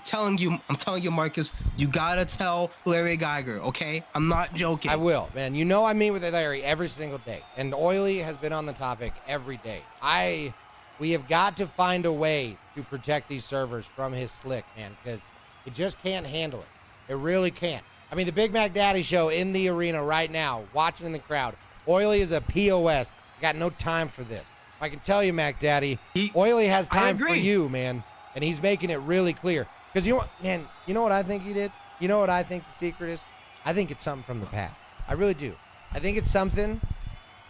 telling you, Markus, you gotta tell Larry Geiger, okay? I'm not joking. I will, man. You know I meet with Larry every single day. And Oily has been on the topic every day. We have got to find a way to protect these servers from his slick, man, because it just can't handle it. It really can't. I mean, the Big Mac Daddy Show in the arena right now, watching in the crowd. Oily is a POS. I got no time for this. I can tell you, Mac Daddy, Oily has time for you, man. And he's making it really clear. Because you know what I think he did? You know what I think the secret is? I think it's something from the past. I really do. I think it's something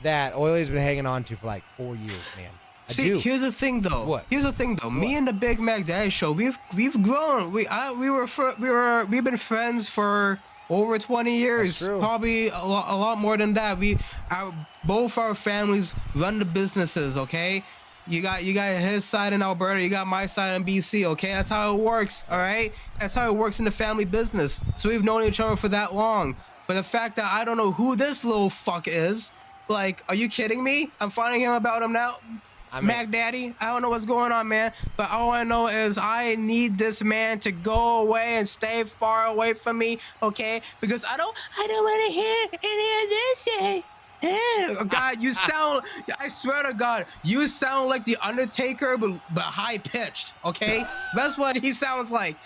that Oily's been hanging on to for like 4 years, man. Here's the thing, though. What? Here's the thing, though. What? Me and the Big Mac Daddy Show, we've grown. We've been friends for over 20 years. That's true. Probably a lot more than that. Both our families run the businesses. Okay. You got his side in Alberta. You got my side in BC. Okay, that's how it works. All right, that's how it works in the family business. So we've known each other for that long. But the fact that I don't know who this little fuck is, like, are you kidding me? I'm finding him about him now. Mac Daddy, I don't know what's going on, man. But all I know is I need this man to go away and stay far away from me, okay? Because I don't want to hear any of this. God, you sound, I swear to God, you sound like the Undertaker, but high pitched, okay? That's what he sounds like.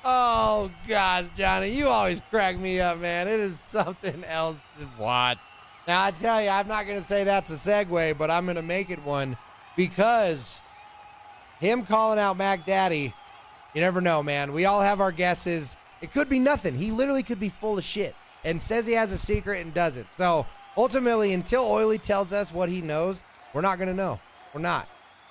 Oh, gosh, Johnny, you always crack me up, man. It is something else to watch. Now, I tell you, I'm not going to say that's a segue, but I'm going to make it one because him calling out Mac Daddy, you never know, man. We all have our guesses. It could be nothing. He literally could be full of shit and says he has a secret and doesn't. So, ultimately, until Oily tells us what he knows, we're not going to know. We're not.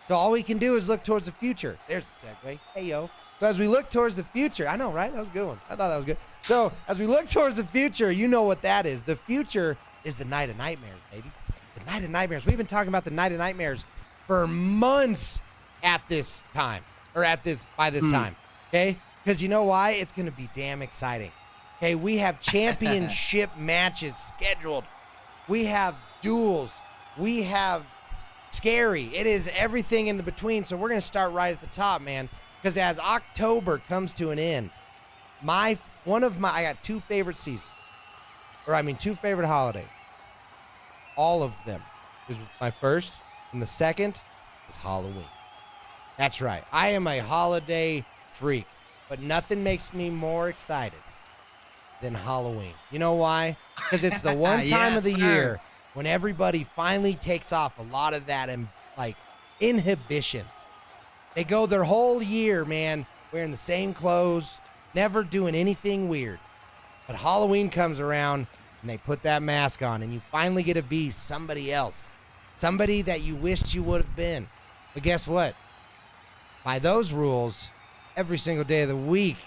So, all we can do is look towards the future. There's a segue. Hey, yo. So, as we look towards the future, I know, right? That was a good one. I thought that was good. So, as we look towards the future, you know what that is. The future is the Night of Nightmares, baby. The Night of Nightmares. We've been talking about the Night of Nightmares for months at this time, or by this time, okay? Because you know why? It's going to be damn exciting. Okay, we have championship matches scheduled. We have duels. We have scary. It is everything in the between. So we're going to start right at the top, man. Because as October comes to an end, my I got two favorite seasons. Two favorite holidays. All of them. This was my first, and the second is Halloween. That's right. I am a holiday freak, but nothing makes me more excited than Halloween. You know why? Because it's the one time of the year when everybody finally takes off a lot of that inhibitions. They go their whole year, man, wearing the same clothes, never doing anything weird. But Halloween comes around and they put that mask on and you finally get to be somebody else. Somebody that you wished you would have been. But guess what? By those rules, every single day of the week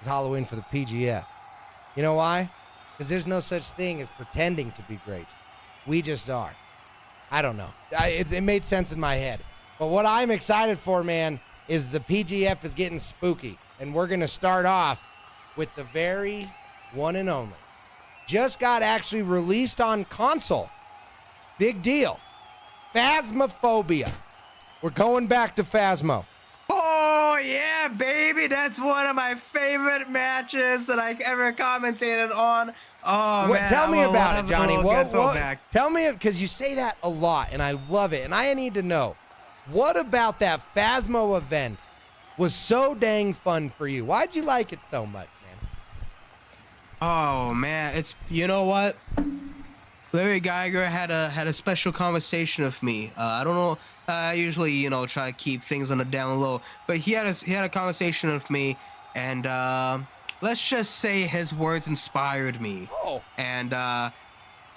is Halloween for the PGF. You know why? Because there's no such thing as pretending to be great. We just are. I don't know. It made sense in my head. But what I'm excited for, man, is the PGF is getting spooky. And we're going to start off with the very one and only. Just got actually released on console. Big deal. Phasmophobia. We're going back to Phasmo. Oh, yeah, baby. That's one of my favorite matches that I ever commentated on. Oh, man. Tell me about it, Johnny. Tell me, because you say that a lot, and I love it. And I need to know, what about that Phasmo event was so dang fun for you? Why'd you like it so much, man? Oh, man. You know what? Larry Geiger had a special conversation with me. I don't know. I usually, try to keep things on the down low, but he had a conversation with me, and let's just say his words inspired me. Oh. And I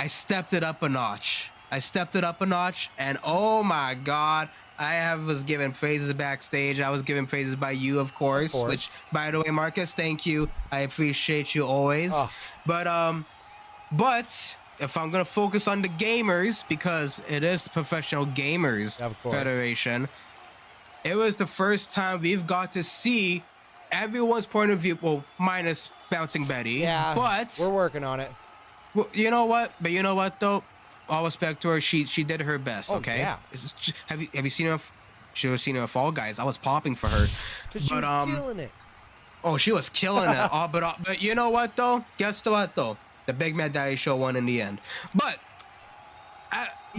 stepped it up a notch. And oh my God, was given praises backstage. I was given praises by you, of course. Which, by the way, Marcus, thank you. I appreciate you always. Oh. But if I'm gonna focus on the gamers, because it is the Professional Gamers Federation, it was the first time we've got to see everyone's point of view. Well, minus Bouncing Betty. Yeah, but we're working on it. Well, you know what? But you know what though? All respect to her. She did her best. Okay. Yeah. Have you seen her? Should have seen her Fall Guys. I was popping for her. Because she was killing it. Oh, she was killing it. But you know what though? Guess what though? The Big Mad Daddy Show won in the end. But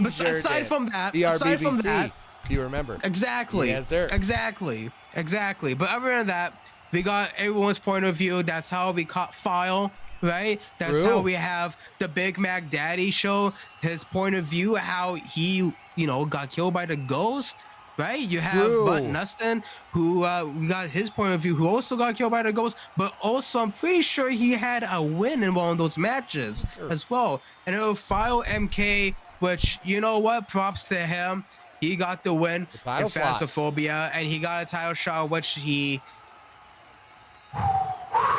aside from that, you remember? Exactly. Yes, sir. Exactly. But other than that, we got everyone's point of view. That's how we caught File, right? That's how we have the Big Mac Daddy Show. His point of view, how he, got killed by the ghost. Right, you have Butt Nustin, who we got his point of view, who also got killed by the ghost, but also I'm pretty sure he had a win in one of those matches as well. And it was File MK, which, you know what, props to him. He got the win in Phasmophobia, and he got a title shot, which he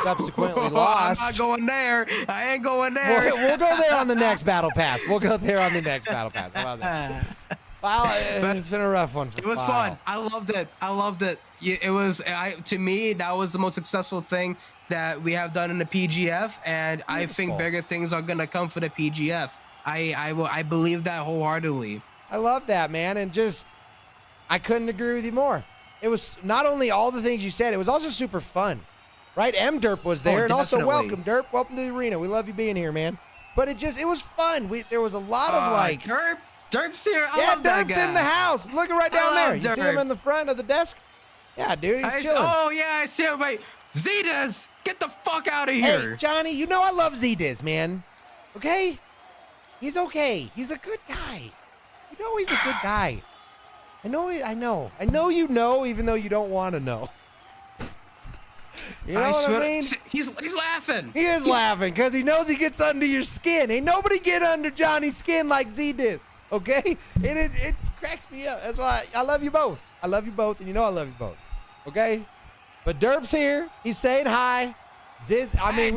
subsequently lost. I'm not going there. I ain't going there. We'll go there on the next Battle Pass. How about that? Wow, it's been a rough one. It was fun. I loved it. It was, to me, that was the most successful thing that we have done in the PGF, and I think bigger things are gonna come for the PGF. I believe that wholeheartedly. I love that, man, and I couldn't agree with you more. It was not only all the things you said, it was also super fun, right? M Derp was there, and also welcome, Derp. Welcome to the arena. We love you being here, man. But it was fun. There was a lot of Derp's here. Derp's in the house. Looking right down there. You see him in the front of the desk? Yeah, dude, he's chilling. Oh, yeah, I see him. Right. Z-Diz, get the fuck out of here. Hey, Johnny, I love Z-Diz, man. Okay? He's okay. He's a good guy. He's a good guy. I know, even though you don't want to know. You know what I mean? He's laughing. He is laughing because he knows he gets under your skin. Ain't nobody get under Johnny's skin like Z-Diz. Okay? It cracks me up. That's why I love you both. I love you both, and I love you both. Okay? But Derp's here. He's saying hi. We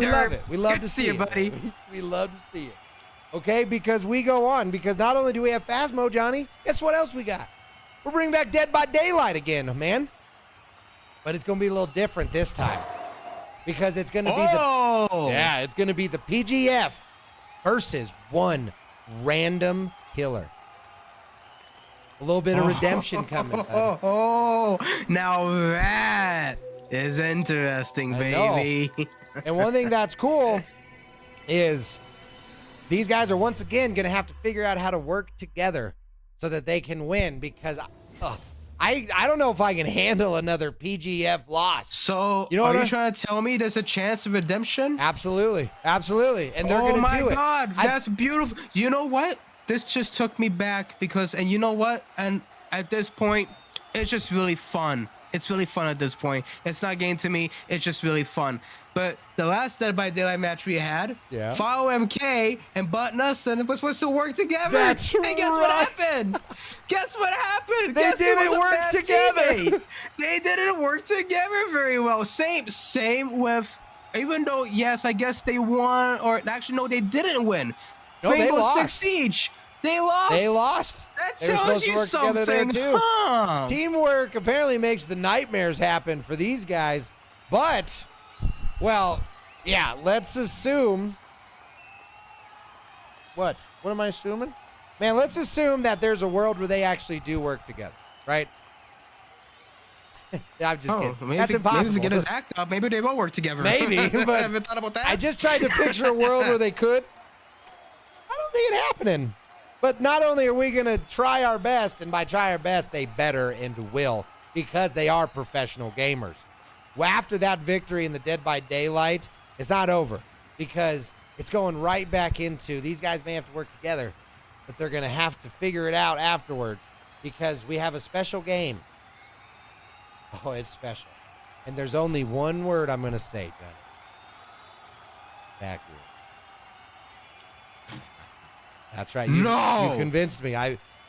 love it. We love to see you, buddy. We love to see it. Okay? Because we go on. Because not only do we have Phasmo, Johnny, guess what else we got? We're bringing back Dead by Daylight again, man. But it's going to be a little different this time. Because it's going to be it's going to be the PGF versus one random killer. A little bit of redemption coming. Now that is interesting, baby. And one thing that's cool is these guys are once again going to have to figure out how to work together so that they can win, because I don't know if I can handle another PGF loss. So, you know are you trying to tell me there's a chance of redemption? Absolutely. Absolutely. And they're going to do it. Oh my God, that's beautiful. You know what? This just took me back because, and you know what? And at this point, it's just really fun. It's really fun at this point. It's not getting to me. It's just really fun. But the last Dead by Daylight match we had, Follow MK and Butt Nussin was supposed to work together. That's and guess what happened? Guess what happened? They didn't work together. They didn't work together very well. Same with, even though, yes, I guess they won, or actually, no, they didn't win. No, they Rainbow lost. Six Siege. They lost. They lost. That They were tells supposed to you work together something. there too. Huh. Teamwork apparently makes the nightmares happen for these guys. But, well, yeah, let's assume. What? What am I assuming? Man, let's assume that there's a world where they actually do work together, right? I'm just kidding. Maybe That's impossible. Maybe to get his act up, maybe they will work together. Maybe, I but haven't thought about that. I just tried to picture a world where they could. I don't think it happening. But not only are we going to try our best, and by try our best, they better and will, because they are professional gamers. Well, after that victory in the Dead by Daylight, it's not over, because it's going right back into, these guys may have to work together, but they're going to have to figure it out afterwards, because we have a special game. Oh, it's special. And there's only one word I'm going to say, Johnny. Backwards. That's right. You convinced me.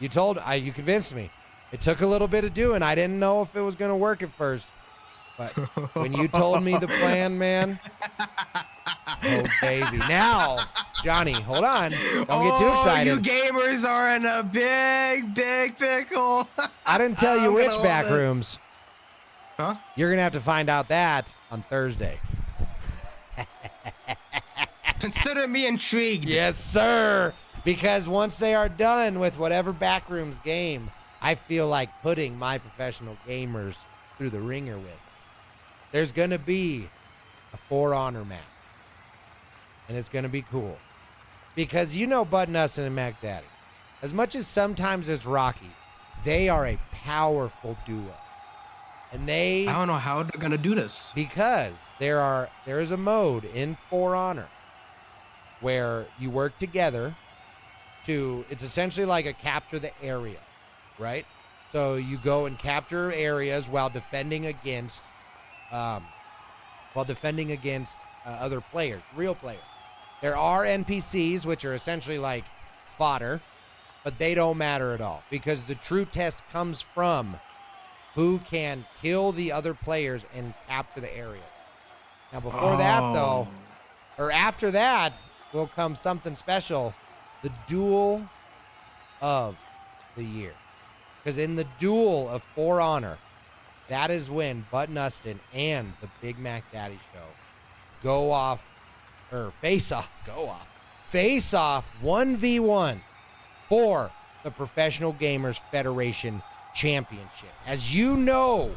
You convinced me. It took a little bit of doing. I didn't know if it was going to work at first. But when you told me the plan, man. Oh, baby. Now, Johnny, hold on. Don't get too excited. You gamers are in a big, big pickle. I didn't tell you which back rooms. Huh? You're going to have to find out that on Thursday. Consider me intrigued. Yes, sir. Because once they are done with whatever backrooms game, I feel like putting my professional gamers through the ringer with. There's going to be a For Honor match. And it's going to be cool. Because you know Bud Nussin and Mac Daddy. As much as sometimes it's rocky, they are a powerful duo. And I don't know how they're going to do this. Because there is a mode in For Honor where you work together to, it's essentially like a capture the area, right? So you go and capture areas while defending against other players, real players. There are NPCs, which are essentially like fodder, but they don't matter at all, because the true test comes from who can kill the other players and capture the area. Now, before that, though, or after that, will come something special, the Duel of the Year. Because in the Duel of For Honor, that is when Bud Nustin and the Big Mac Daddy Show face off 1v1 for the Professional Gamers Federation Championship. As you know,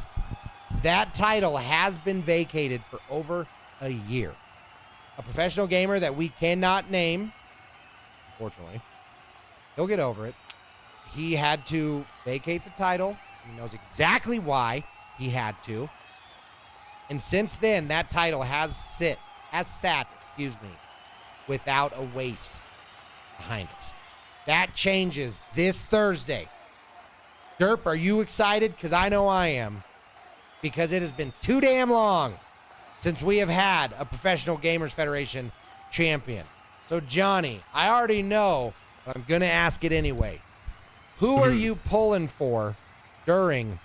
that title has been vacated for over a year. A professional gamer that we cannot name, unfortunately, he'll get over it. He had to vacate the title. He knows exactly why he had to. And since then, that title has sat, without a waste behind it. That changes this Thursday. Derp, are you excited? Because I know I am. Because it has been too damn long since we have had a Professional Gamers Federation champion. So, Johnny, I already know, but I'm going to ask it anyway. Who are you pulling for during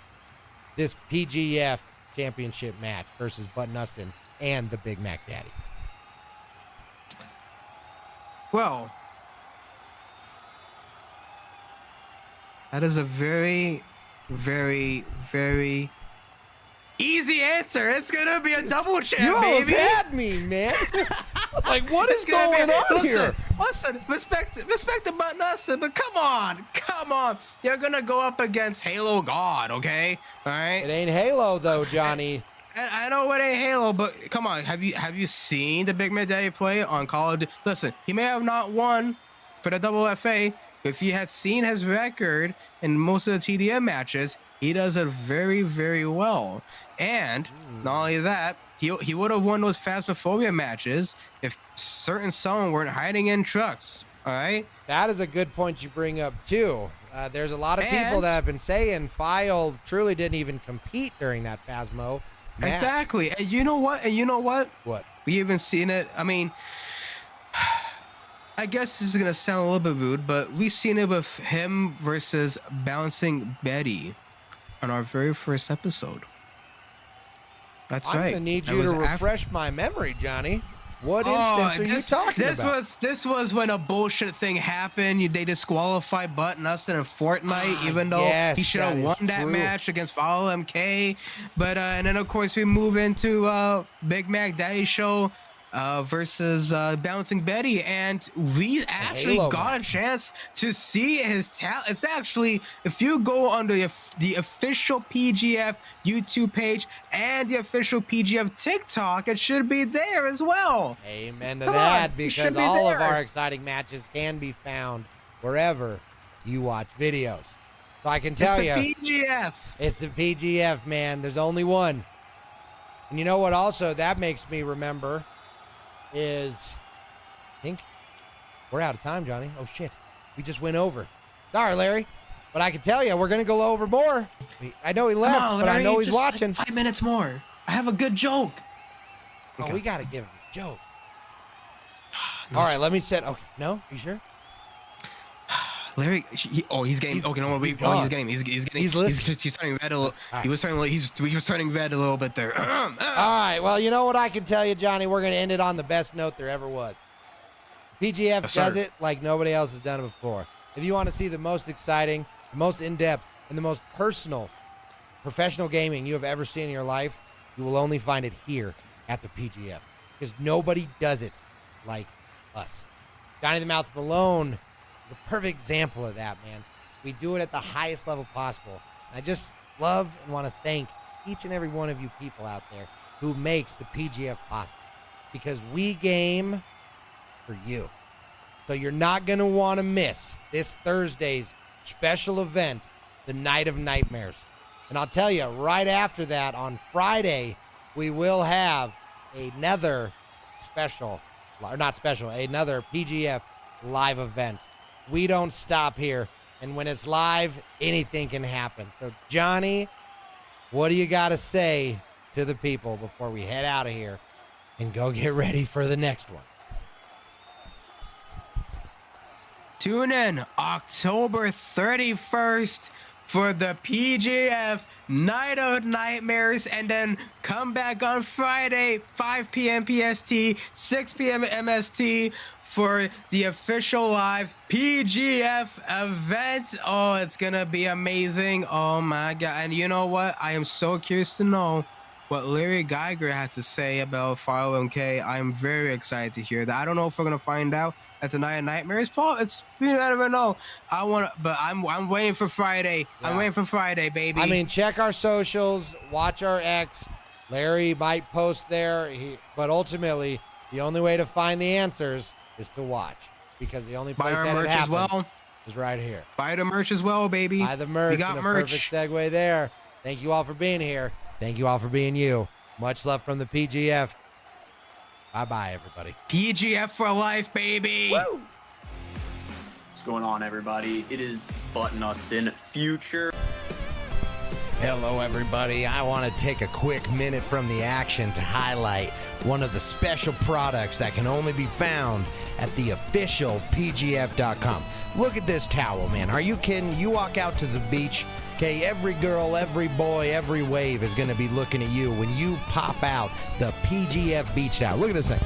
this PGF championship match versus Bud Nustin and the Big Mac Daddy? Well, that is a very, very, very easy answer. It's gonna be a double champ, you almost baby. had me, man. I was like, what is going on here? Listen, respect the Bud Nussin, but come on. You're gonna go up against Halo God, okay? All right. It ain't Halo though, Johnny. I know it ain't Halo, but come on, have you seen the Big Man Daddy play on Call of Duty? Listen, he may have not won for the double FA, but if you had seen his record in most of the TDM matches, he does it very, very well. And not only that, he would have won those Phasmophobia matches if certain someone weren't hiding in trucks. All right. That is a good point you bring up too. There's a lot of people that have been saying File truly didn't even compete during that Phasmo match. Exactly. And you know what? What? We even seen it. I mean, I guess this is gonna sound a little bit rude, but we've seen it with him versus Bouncing Betty on our very first episode. That's right. I'm gonna need you to refresh my memory, Johnny. What instance are you talking about? This was when a bullshit thing happened. They disqualified Button Ustin in Fortnite, even though he should have won that match against Follow MK. But and then of course we move into Big Mac Daddy Show versus Bouncing Betty, and we actually got a chance to see his talent. It's actually, if you go under the official PGF YouTube page and the official PGF TikTok, it should be there as well. Amen to that, because all of our exciting matches can be found wherever you watch videos. So I can tell you, it's the PGF. It's the PGF, man. There's only one. And you know what? Also, that makes me remember is, I think we're out of time, Johnny. Oh shit, we just went over. Sorry, Larry, but I can tell you we're gonna go over more. I know he left, but I know he's watching. Like 5 minutes more. I have a good joke. Oh, we gotta give him a joke. All right, let me set. Okay, no, you sure? Larry, he's getting. Okay, no, he's getting. He's listening. He's turning red a little. He was turning red a little bit there. All right. Well, you know what I can tell you, Johnny. We're gonna end it on the best note there ever was. PGF does it like nobody else has done it before. If you want to see the most exciting, the most in-depth, and the most personal professional gaming you have ever seen in your life, you will only find it here at the PGF, because nobody does it like us. Johnny the Mouth Malone is a perfect example of that, man. We do it at the highest level possible. And I just love and want to thank each and every one of you people out there who makes the PGF possible, because we game for you. So you're not going to want to miss this Thursday's special event, the Night of Nightmares. And I'll tell you, right after that, on Friday, we will have another another PGF live event. We don't stop here. And when it's live, anything can happen. So, Johnny, what do you got to say to the people before we head out of here and go get ready for the next one? Tune in October 31st for the PGF Night of Nightmares, and then come back on Friday, 5 p.m. PST, 6 p.m. MST for the official live PGF event. Oh, it's gonna be amazing. Oh my God. And you know what? I am so curious to know what Larry Geiger has to say about File MK. I am very excited to hear that. I don't know if we're gonna find out at the Night of Nightmares, Paul. You never know. I'm waiting for Friday. Yeah. I'm waiting for Friday, baby. I mean, check our socials, watch our X. Larry might post there, but ultimately, the only way to find the answers is to watch, because the only place that it happens is right here. Buy the merch as well, baby. Buy the merch. We got merch. Perfect segue there. Thank you all for being here. Thank you all for being you. Much love from the PGF. Bye-bye, everybody. PGF for life, baby. Woo! What's going on, everybody? It is Button Ustin Future. Hello, everybody. I want to take a quick minute from the action to highlight one of the special products that can only be found at the official PGF.com. Look at this towel, man. Are you kidding? You walk out to the beach, okay, every girl, every boy, every wave is going to be looking at you when you pop out the PGF beach towel. Look at this thing.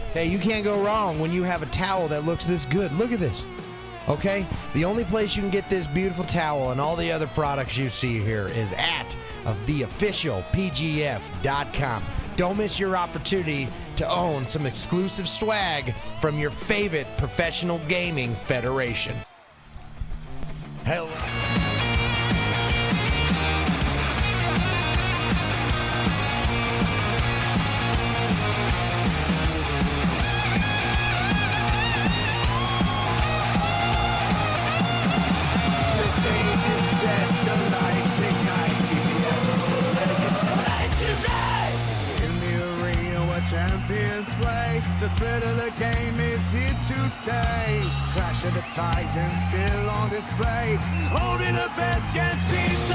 Okay, you can't go wrong when you have a towel that looks this good. Look at this. Okay, the only place you can get this beautiful towel and all the other products you see here is at the official PGF.com. Don't miss your opportunity to own some exclusive swag from your favorite professional gaming federation. Hello. threat of the game is here to stay. Clash of the Titans still on display. Only the best chance seems